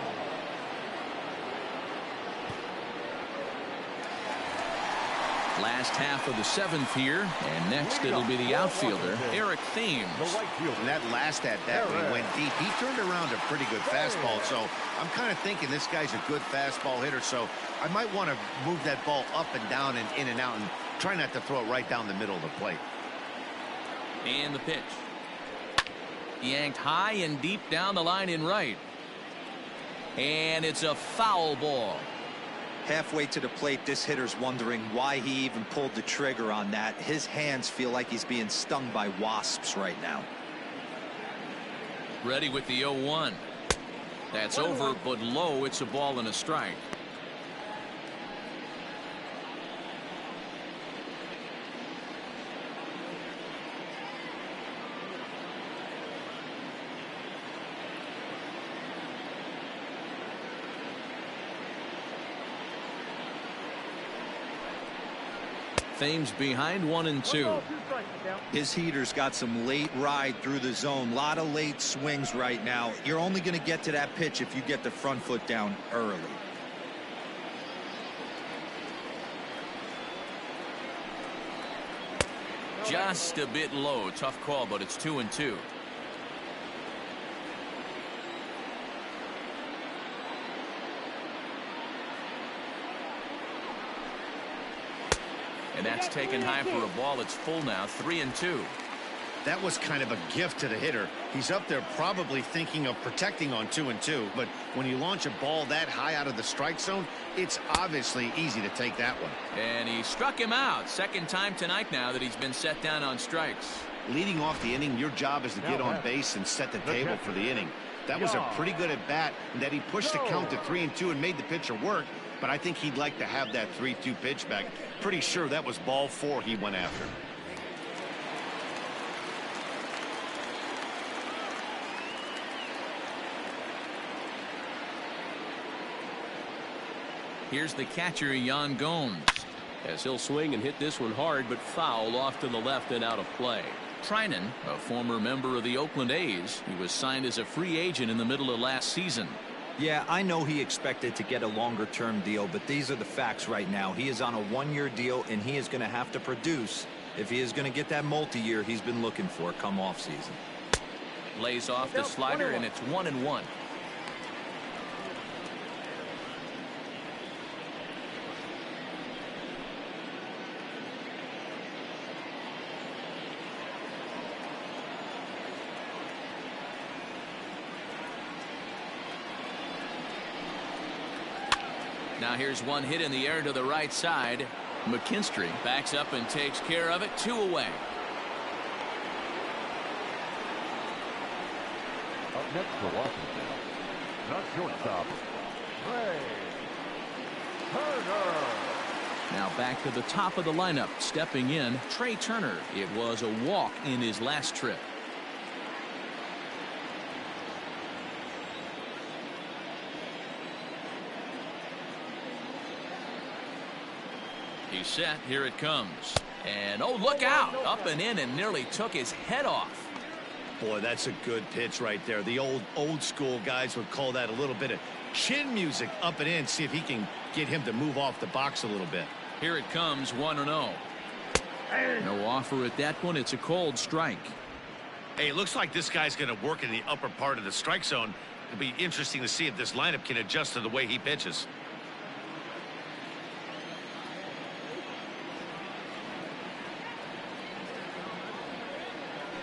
Last half of the 7th here, and next it'll be the outfielder, Eric Thames. And that last at-bat when he went deep, he turned around a pretty good fastball, so I'm kind of thinking this guy's a good fastball hitter, so I might want to move that ball up and down and in and out and try not to throw it right down the middle of the plate. And the pitch. Yanked high and deep down the line in right. And it's a foul ball. Halfway to the plate, this hitter's wondering why he even pulled the trigger on that. His hands feel like he's being stung by wasps right now. Ready with the 0-1. That's over, but low. It's a ball and a strike. Thames behind 1-2. His heater's got some late ride through the zone. A lot of late swings right now. You're only going to get to that pitch if you get the front foot down early. Just a bit low. Tough call, but it's 2-2. And that's taken high for a ball. It's full now, 3-2. That was kind of a gift to the hitter. He's up there probably thinking of protecting on 2-2, but when you launch a ball that high out of the strike zone, it's obviously easy to take that one. And he struck him out. Second time tonight now that he's been set down on strikes. Leading off the inning, your job is to get on base and set the table for the inning. That was a pretty good at bat, and that he pushed the count to 3-2 and made the pitcher work, but I think he'd like to have that 3-2 pitch back. Pretty sure that was ball 4 he went after. Here's the catcher, Yan Gomes. As he'll swing and hit this one hard, but foul off to the left and out of play. Trinan, a former member of the Oakland A's, he was signed as a free agent in the middle of last season. Yeah, I know he expected to get a longer-term deal, but these are the facts right now. He is on a one-year deal, and he is going to have to produce if he is going to get that multi-year he's been looking for come off-season. Lays off the slider, and it's 1-1. Now here's one hit in the air to the right side. McKinstry backs up and takes care of it. 2 away. Up next for Washington, not shortstop, Trey Turner. Now back to the top of the lineup. Stepping in, Trey Turner. It was a walk in his last trip. He's set. Here it comes. And oh, look out. Up and in and nearly took his head off. Boy, that's a good pitch right there. The old school guys would call that a little bit of chin music up and in. See if he can get him to move off the box a little bit. Here it comes, 1-0. No offer at that one. It's a cold strike. Hey, it looks like this guy's going to work in the upper part of the strike zone. It'll be interesting to see if this lineup can adjust to the way he pitches.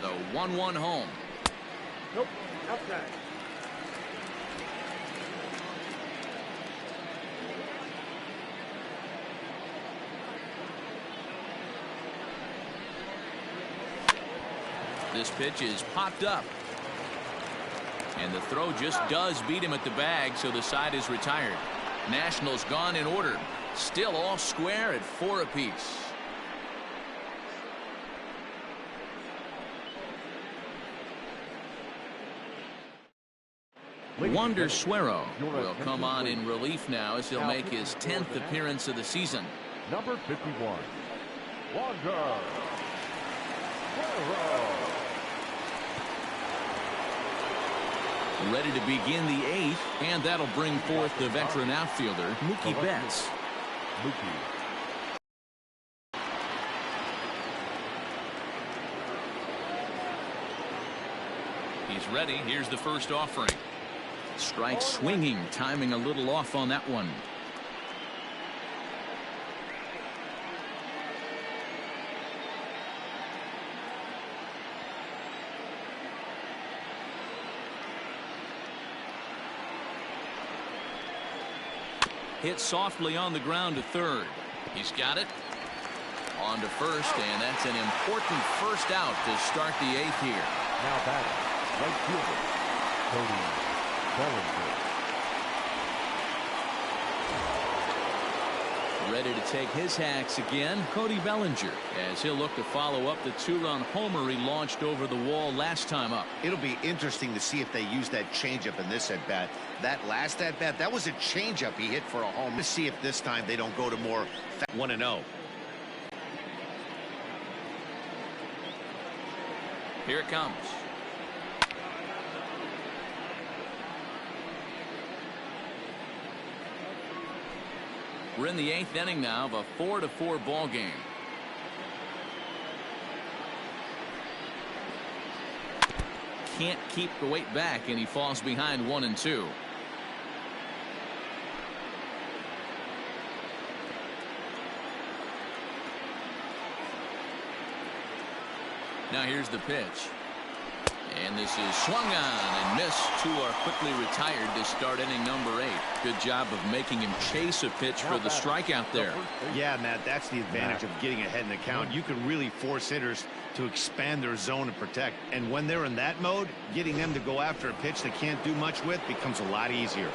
The 1-1 home. Nope, outside. This pitch is popped up. And the throw just does beat him at the bag, so the side is retired. Nationals gone in order. Still all square at 4 apiece. Wander Suero will come on in relief now as he'll make his 10th appearance of the season. Number 51, Wander Suero. Ready to begin the 8th, and that'll bring forth the veteran outfielder, Mookie Betts. Mookie. He's ready. Here's the first offering. Strike swinging, timing a little off on that one. Hit softly on the ground to third. He's got it. On to first, and that's an important first out to start the 8th here. Now batting, right fielder, Cody Bellinger. Ready to take his hacks again, Cody Bellinger, as he'll look to follow up the 2-run homer he launched over the wall last time up. It'll be interesting to see if they use that changeup in this at-bat. That last at-bat, that was a changeup he hit for a home. To see if this time they don't go to more 1-0. Here it comes. We're in the 8th inning now of a 4-4 ball game. Can't keep the weight back, and he falls behind 1-2. Now here's the pitch. And this is swung on and missed. Two are quickly retired to start inning number 8. Good job of making him chase a pitch for the strikeout there. Yeah, Matt, that's the advantage of getting ahead in the count. You can really force hitters to expand their zone and protect. And when they're in that mode, getting them to go after a pitch they can't do much with becomes a lot easier.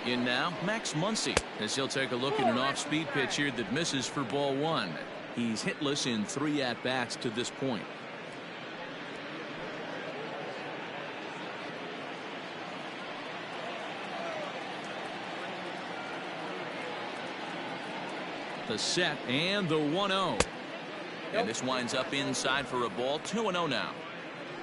In now, Max Muncie, as he'll take a look at an off-speed pitch here that misses for ball 1. He's hitless in 3 at-bats to this point. The set and the 1-0. And this winds up inside for a ball. 2-0 now.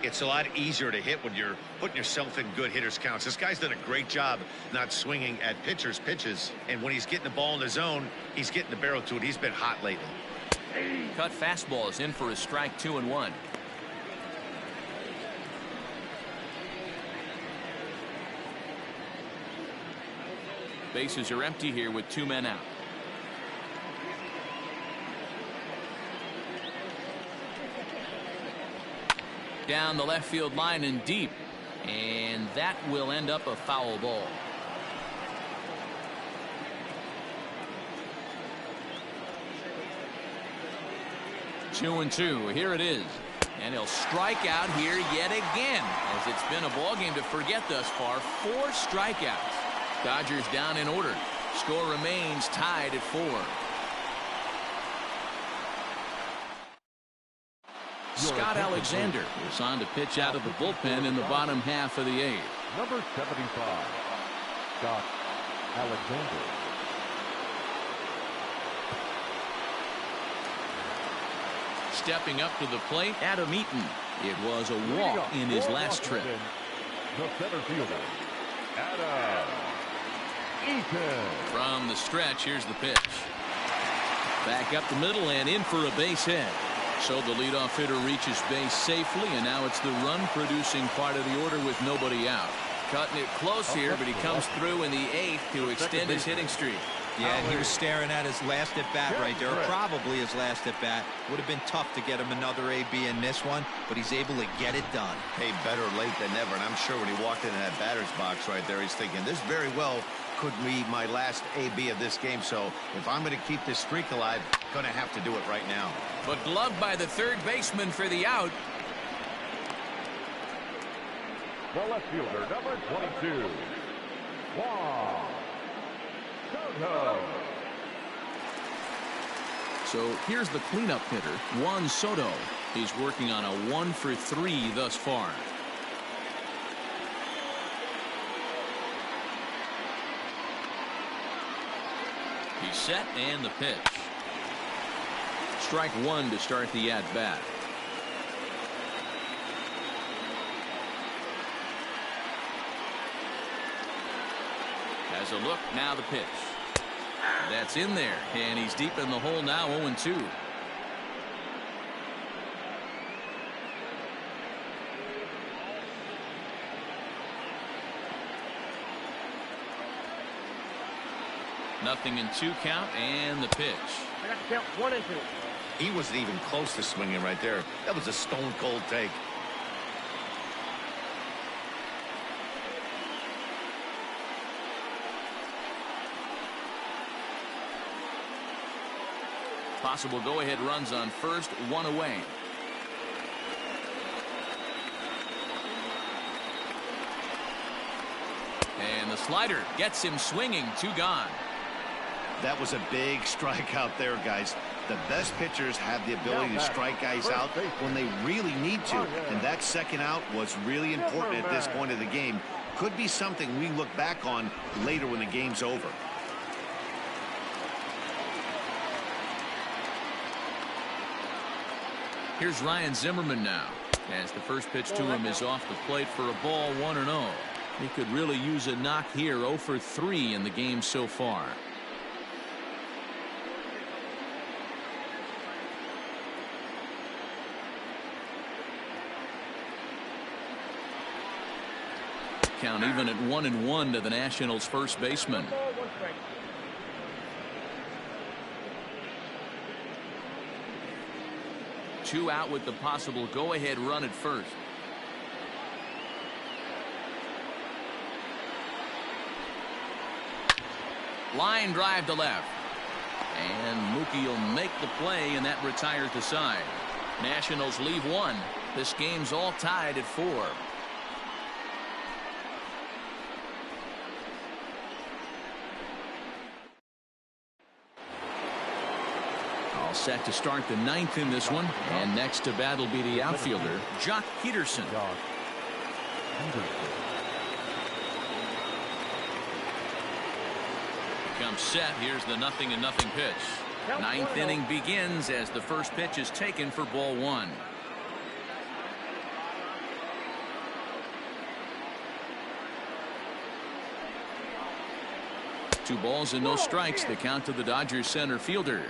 It's a lot easier to hit when you're putting yourself in good hitters counts. This guy's done a great job not swinging at pitchers' pitches. And when he's getting the ball in the zone, he's getting the barrel to it. He's been hot lately. Cut fastball is in for a strike. 2-1. Bases are empty here with 2 men out. Down the left field line and deep, and that will end up a foul ball. Two and two. Here it is, and he'll strike out here yet again, as it's been a ball game to forget thus far. 4 strikeouts. Dodgers down in order. Score remains tied at 4. Scott Alexander is on to pitch out of the bullpen in the bottom half of the 8th. Number 75, Scott Alexander. Stepping up to the plate, Adam Eaton. It was a walk in his last trip. The center fielder, Adam Eaton. From the stretch, here's the pitch. Back up the middle and in for a base hit. So the leadoff hitter reaches base safely, and now it's the run-producing part of the order with nobody out. Cutting it close here, but he comes through in the 8th to extend his hitting streak. Yeah, and he was staring at his last at-bat right there, or probably his last at-bat. Would have been tough to get him another AB in this one, but he's able to get it done. Hey, better late than never, and I'm sure when he walked into that batter's box right there, he's thinking, this very well could be my last AB of this game, so if I'm going to keep this streak alive, going to have to do it right now. But gloved by the third baseman for the out. The left fielder, number 22, Juan Soto. So here's the cleanup hitter, Juan Soto. He's working on a 1 for 3 thus far. He's set and the pitch. Strike 1 to start the at-bat. Has a look, now the pitch. That's in there, and he's deep in the hole now, 0-2. Nothing in 2 count, and the pitch. I got to count 1 and 2. He wasn't even close to swinging right there. That was a stone-cold take. Possible go-ahead runs on first, 1 away. And the slider gets him swinging, 2 gone. That was a big strikeout there, guys. The best pitchers have the ability to strike guys out when they really need to, and that second out was really important at this point of the game. Could be something we look back on later when the game's over. Here's Ryan Zimmerman now, as the first pitch to him is off the plate for a ball, 1-0. He could really use a knock here. 0 for 3 in the game so far. Count even at 1-1 to the Nationals' first baseman. Two out with the possible go-ahead run at first. Line drive to left. And Mookie will make the play, and that retires the side. Nationals leave one. This game's all tied at 4. All set to start the 9th in this one. And next to bat will be the outfielder, Jock Peterson. Comes set. Here's the 0-0 pitch. 9th inning begins as the first pitch is taken for ball 1. Two balls and no strikes. The count to the Dodgers center fielder.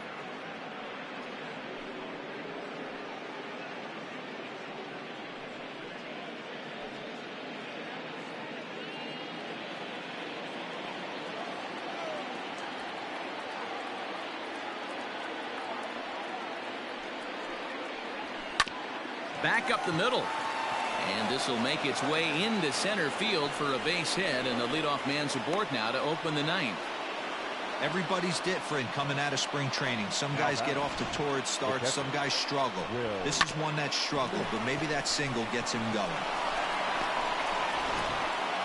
Back up the middle. And this will make its way into center field for a base hit, and the leadoff man's aboard now to open the 9th. Everybody's different coming out of spring training. Some guys get off to torrid starts. Some guys struggle. This is one that struggled, but maybe that single gets him going.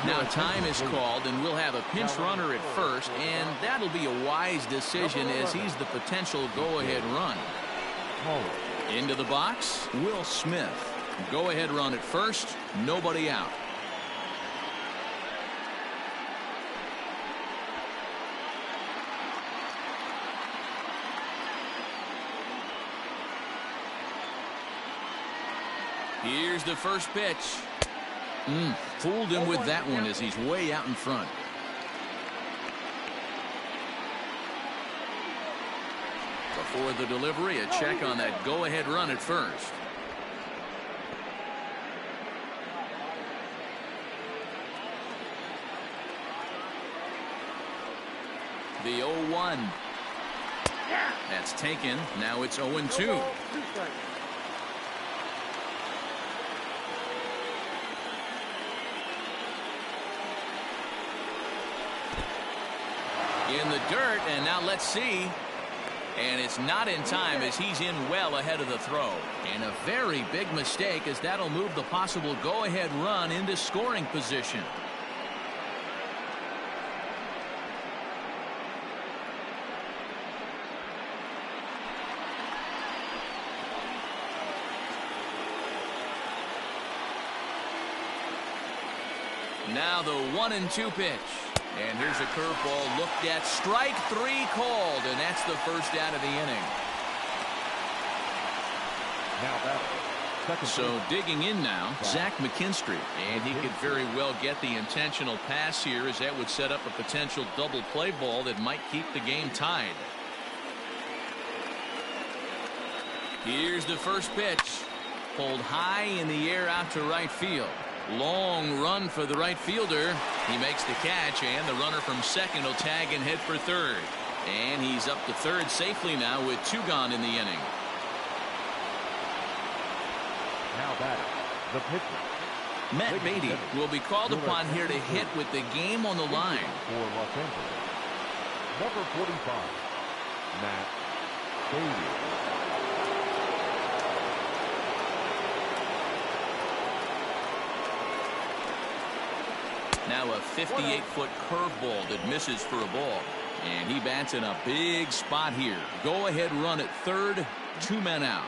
Now time is called, and we'll have a pinch runner at first, and that'll be a wise decision as he's the potential go-ahead run. Into the box, Will Smith. Go-ahead run at first, nobody out. Here's the first pitch. Fooled him with that one as he's way out in front. Before the delivery, a check on that go-ahead run at first. The 0-1. That's taken. Now it's 0-2. In the dirt, and now let's see. And it's not in time as he's in well ahead of the throw. And a very big mistake as that'll move the possible go-ahead run into scoring position. Now the 1-2 pitch. And here's a curveball looked at. Strike 3 called, and that's the first out of the inning. So digging in now, Zach McKinstry. And he could very well get the intentional pass here, as that would set up a potential double play ball that might keep the game tied. Here's the first pitch. Pulled high in the air out to right field. Long run for the right fielder. He makes the catch, and the runner from second will tag and head for third. And he's up to third safely now with 2 gone in the inning. Now batting, the pitcher. Matt Beatty will be called upon here to hit with the game on the line. For Los Angeles, number 45, Matt Beatty. Now a 58-foot curveball that misses for a ball. And he bats in a big spot here. Go-ahead run at third, 2 men out.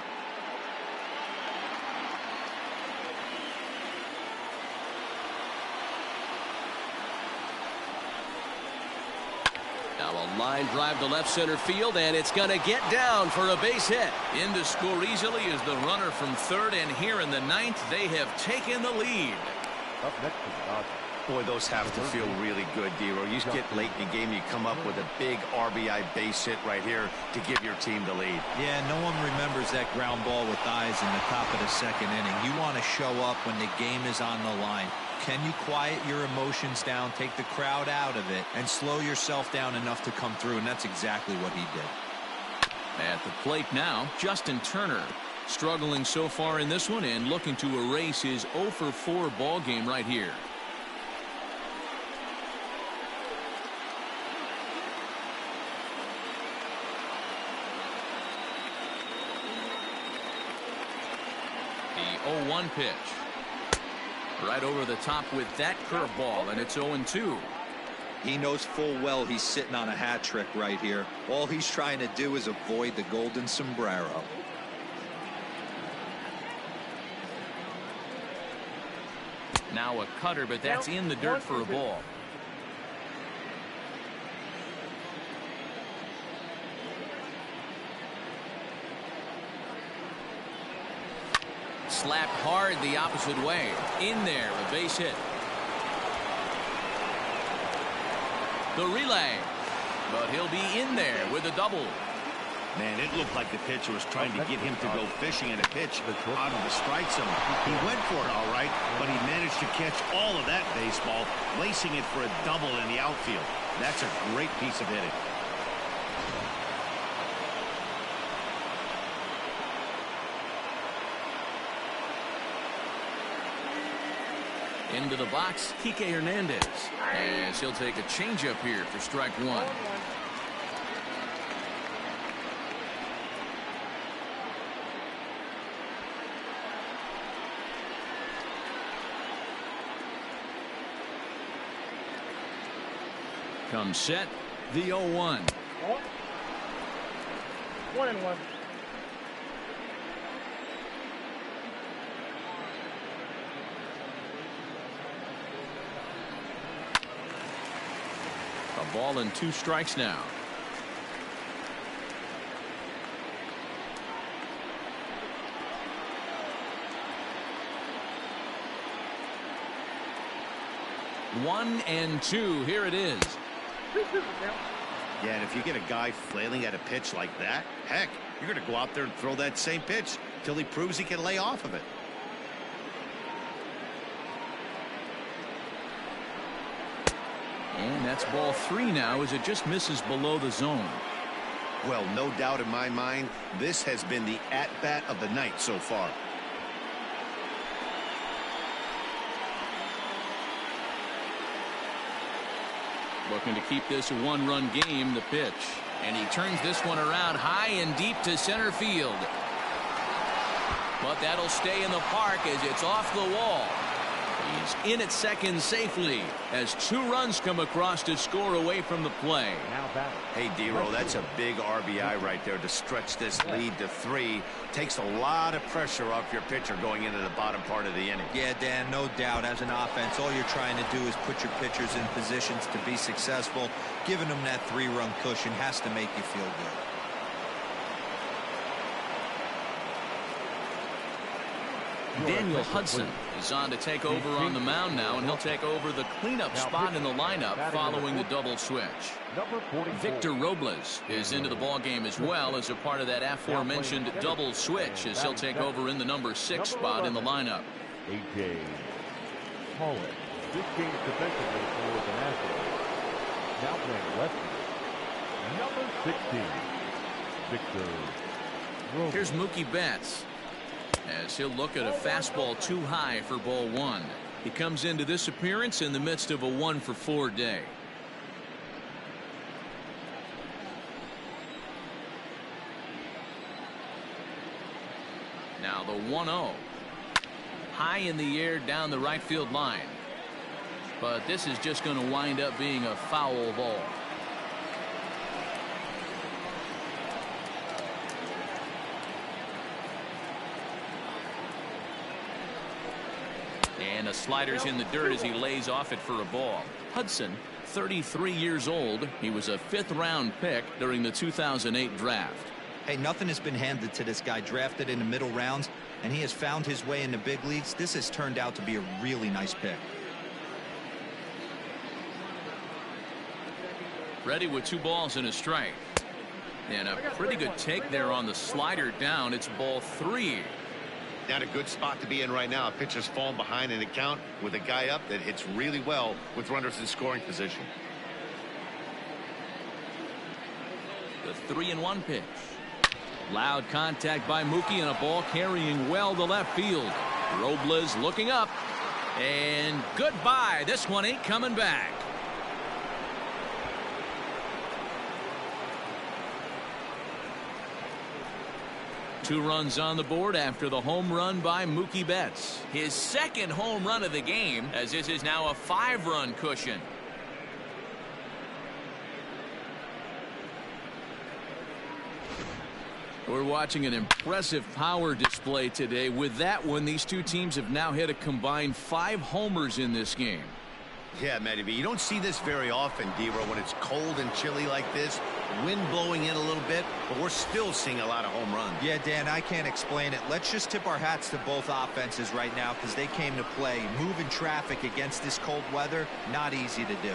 Now a line drive to left center field, and it's going to get down for a base hit. In to score easily is the runner from third, and here in the ninth, they have taken the lead. Up next is the Dodgers. Boy, those have to feel really good, D-Row. You get late in the game, you come up with a big RBI base hit right here to give your team the lead. Yeah, no one remembers that ground ball with eyes in the top of the second inning. You want to show up when the game is on the line. Can you quiet your emotions down, take the crowd out of it, and slow yourself down enough to come through? And that's exactly what he did. At the plate now, Justin Turner. Struggling so far in this one and looking to erase his 0 for 4 ball game right here. The 0-1 pitch. Right over the top with that curveball, and it's 0-2. He knows full well he's sitting on a hat trick right here. All he's trying to do is avoid the golden sombrero. Now a cutter, but that's in the dirt for a ball. Slapped hard the opposite way. In there, a base hit. The relay. But he'll be in there with a double. Man, it looked like the pitcher was trying to get him to go fishing at a pitch out of the strike zone. He went for it all right, but he managed to catch all of that baseball, lacing it for a double in the outfield. That's a great piece of hitting. Into the box, Kike Hernandez. As he'll take a changeup here for strike one. Comes set, the 0-1. 1-1. A ball and 2 strikes now. One and 2. Here it is. Yeah, and if you get a guy flailing at a pitch like that, heck, you're going to go out there and throw that same pitch till he proves he can lay off of it. And that's ball 3 now as it just misses below the zone. Well, no doubt in my mind, this has been the at-bat of the night so far. Looking to keep this a 1-run game, the pitch. And he turns this one around high and deep to center field. But that'll stay in the park as it's off the wall. He's in at second safely as 2 runs come across to score away from the play. Hey, D-Row, that's a big RBI right there to stretch this lead to 3. Takes a lot of pressure off your pitcher going into the bottom part of the inning. Yeah, Dan, no doubt. As an offense, all you're trying to do is put your pitchers in positions to be successful. Giving them that 3-run cushion has to make you feel good. Daniel Hudson is on to take over on the mound now, and he'll take over the cleanup spot in the lineup following the double switch. Victor Robles is into the ball game as well as a part of that aforementioned double switch as he'll take over in the number 6 spot in the lineup. A.J. Holland. This game defensively for the Nationals. Now playing lefty. Number 16. Victor Robles. Here's Mookie Betts as he'll look at a fastball too high for ball 1. He comes into this appearance in the midst of a 1 for 4 day. Now the 1-0. High in the air down the right field line. But this is just going to wind up being a foul ball. And the slider's in the dirt as he lays off it for a ball. Hudson 33 years old. He was a 5th-round pick during the 2008 draft. Hey, nothing has been handed to this guy. Drafted in the middle rounds, and he has found his way in the big leagues. This has turned out to be a really nice pick. Ready with 2 balls and a strike. And a pretty good take there on the slider down. It's ball 3. Not a good spot to be in right now. A pitcher's falling behind in the count with a guy up that hits really well with runners in scoring position. The 3-1 pitch. Loud contact by Mookie, and a ball carrying well to left field. Robles looking up. And goodbye. This one ain't coming back. Two runs on the board after the home run by Mookie Betts. His 2nd home run of the game, as this is now a 5-run cushion. We're watching an impressive power display today. With that one, these two teams have now hit a combined 5 homers in this game. Yeah, Matty B, you don't see this very often, D-Row, when it's cold and chilly like this. Wind blowing in a little bit, but we're still seeing a lot of home runs. Yeah, Dan, I can't explain it. Let's just tip our hats to both offenses right now because they came to play. Moving traffic against this cold weather, not easy to do.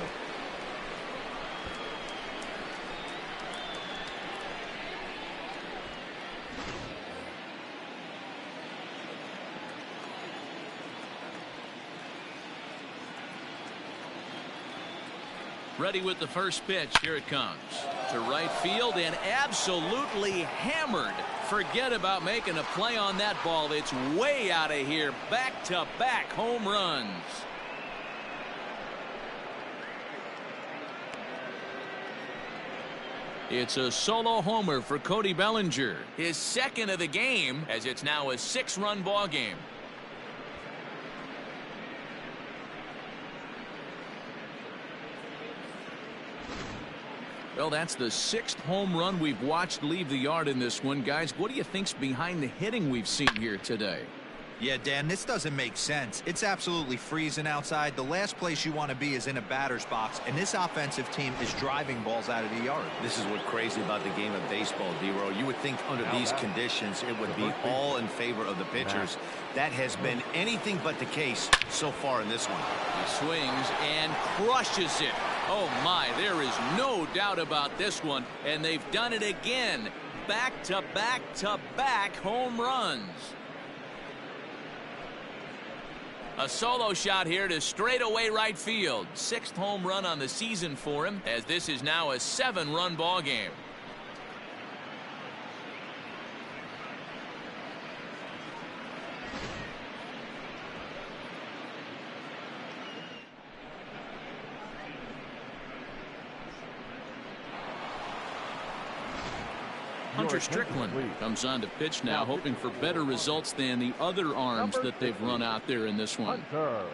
Ready with the first pitch. Here it comes. To right field and absolutely hammered. Forget about making a play on that ball. It's way out of here. Back-to-back home runs. It's a solo homer for Cody Bellinger. His 2nd of the game, as it's now a 6-run ball game. Well, that's the 6th home run we've watched leave the yard in this one. Guys, what do you think's behind the hitting we've seen here today? Yeah, Dan, this doesn't make sense. It's absolutely freezing outside. The last place you want to be is in a batter's box, and this offensive team is driving balls out of the yard. This is what's crazy about the game of baseball, D-Row. You would think under these conditions it would be all in favor of the pitchers. That has been anything but the case so far in this one. He swings and crushes it. Oh my, there is no doubt about this one, and they've done it again. Back-to-back-to-back home runs. A solo shot here to straightaway right field. 6th home run on the season for him, as this is now a 7-run ball game. Hunter Strickland comes on to pitch now, hoping for better results than the other arms that they've run out there in this one. Hunter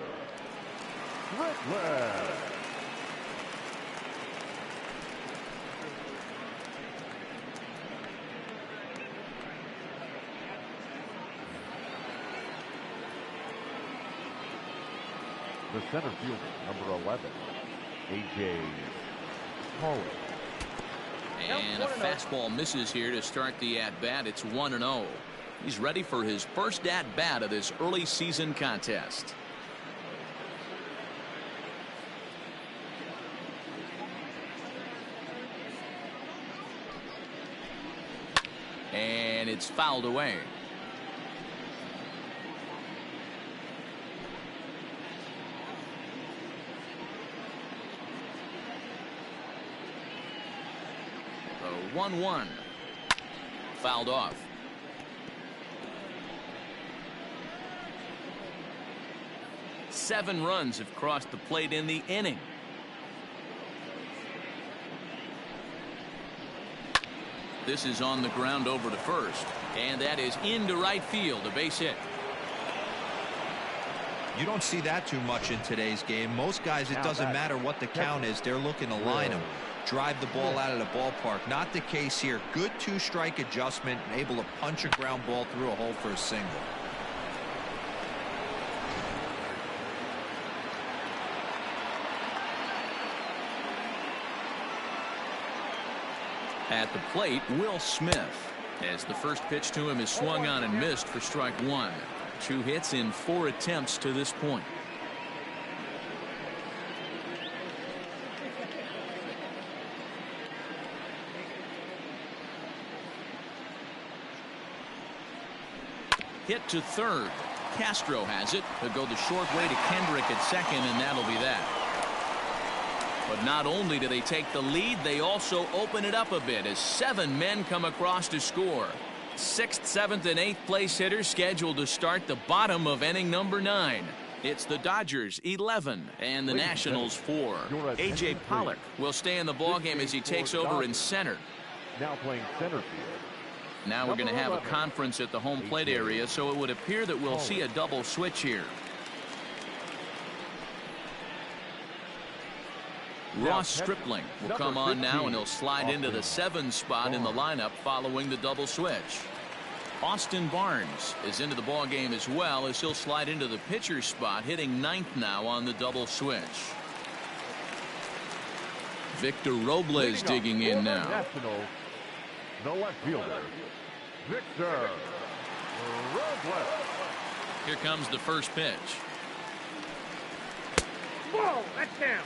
Strickland. The center fielder, number 11, A.J. Holland. And a fastball misses here to start the at-bat. It's 1-0. He's ready for his first at-bat of this early season contest. And it's fouled away. The 1-1. Fouled off. Seven runs have crossed the plate in the inning. This is on the ground over to first, and that is into right field, a base hit. You don't see that too much in today's game. Most guys, it doesn't matter what the count is, they're looking to line them, drive the ball out of the ballpark. Not the case here. Good two-strike adjustment, and able to punch a ground ball through a hole for a single. At the plate, Will Smith, as the first pitch to him is swung on and missed for strike one. 2 hits in 4 attempts to this point. Hit to third. Castro has it. He'll go the short way to Kendrick at second, and that'll be that. But not only do they take the lead, they also open it up a bit as 7 men come across to score. 6th, 7th, and 8th place hitters scheduled to start the bottom of inning number 9. It's the Dodgers 11 and the Nationals 4. A.J. Pollock will stay in the ballgame as he takes over in center. Now playing center field. Now we're going to have a conference at the home plate area, so it would appear that we'll see a double switch here. Ross Stripling will come on now, and he'll slide into the 7 spot in the lineup following the double switch. Austin Barnes is into the ball game as well, as he'll slide into the pitcher spot, hitting 9th now on the double switch. Victor Robles digging in now. The left fielder, Victor Robles. Here comes the first pitch. Whoa, that's down.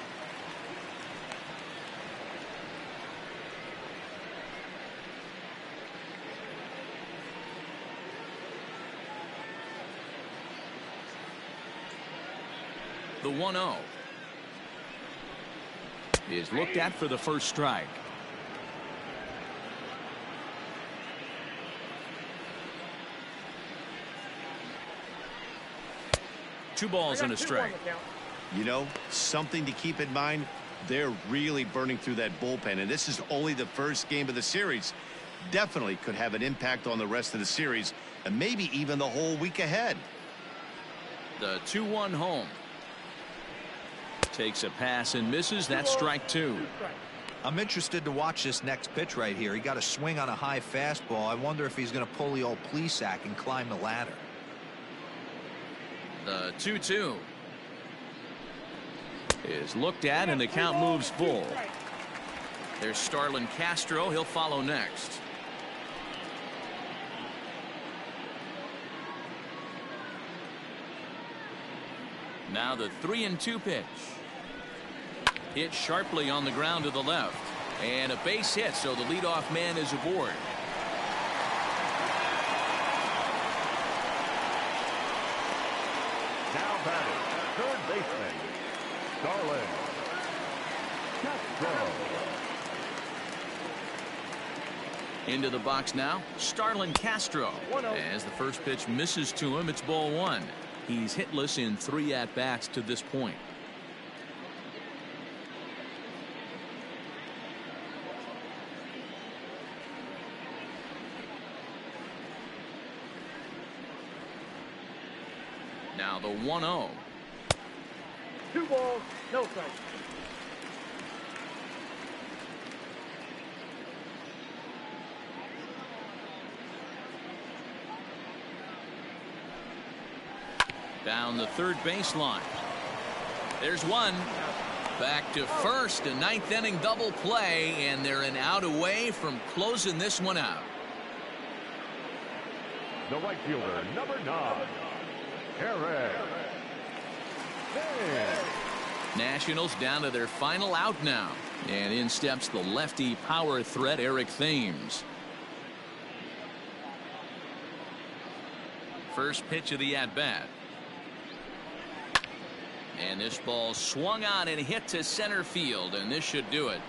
The 1-0 is looked at for the first strike. Two balls and a strike. You know, something to keep in mind, they're really burning through that bullpen, and this is only the first game of the series. Definitely could have an impact on the rest of the series and maybe even the whole week ahead. The 2-1 home. Takes a pass and misses. That's strike 2. I'm interested to watch this next pitch right here. He got a swing on a high fastball. I wonder if he's going to pull the old Plesac and climb the ladder. The 2-2 is looked at, and the count moves full. There's Starlin Castro. He'll follow next. Now the 3-2 pitch. Hit sharply on the ground to the left. And a base hit, so the leadoff man is aboard. Now batting, third baseman, Starlin Castro. Into the box now, Starlin Castro. As the first pitch misses to him, it's ball 1. He's hitless in 3 at-bats to this point. Now the 1-0. 2 balls, no strikes. Down the third baseline. There's one. Back to first. A 9th inning double play, and they're an out away from closing this one out. The right fielder, number 9, Eric. Nationals down to their final out now. And in steps the lefty power threat, Eric Thames. First pitch of the at-bat. And this ball swung on and hit to center field, and this should do it.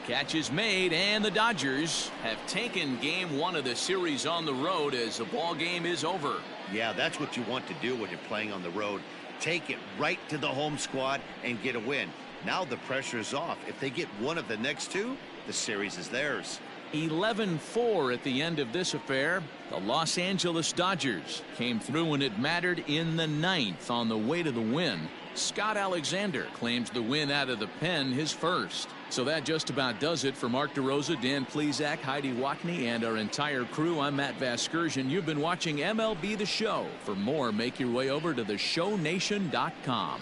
Catch is made, and the Dodgers have taken game 1 of the series on the road as the ball game is over. Yeah, that's what you want to do when you're playing on the road. Take it right to the home squad and get a win. Now the pressure is off. If they get one of the next 2, the series is theirs. 11-4 at the end of this affair. The Los Angeles Dodgers came through when it mattered in the 9th on the way to the win. Scott Alexander claims the win out of the pen, his first. So that just about does it for Mark DeRosa, Dan Plesac, Heidi Wackney, and our entire crew. I'm Matt Vasgersian. You've been watching MLB The Show. For more, make your way over to theshownation.com.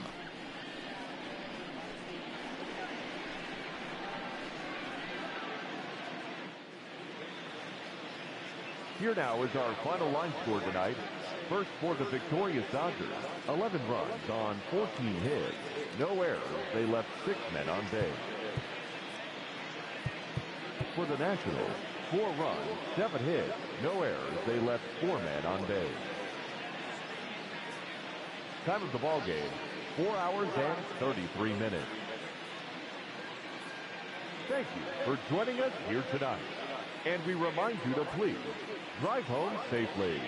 Here now is our final line score tonight. First for the victorious Dodgers, 11 runs on 14 hits. No errors. They left 6 men on base. For the Nationals, 4 runs, 7 hits. No errors. They left 4 men on base. Time of the ball game, 4 hours and 33 minutes. Thank you for joining us here tonight. And we remind you to please drive home safely.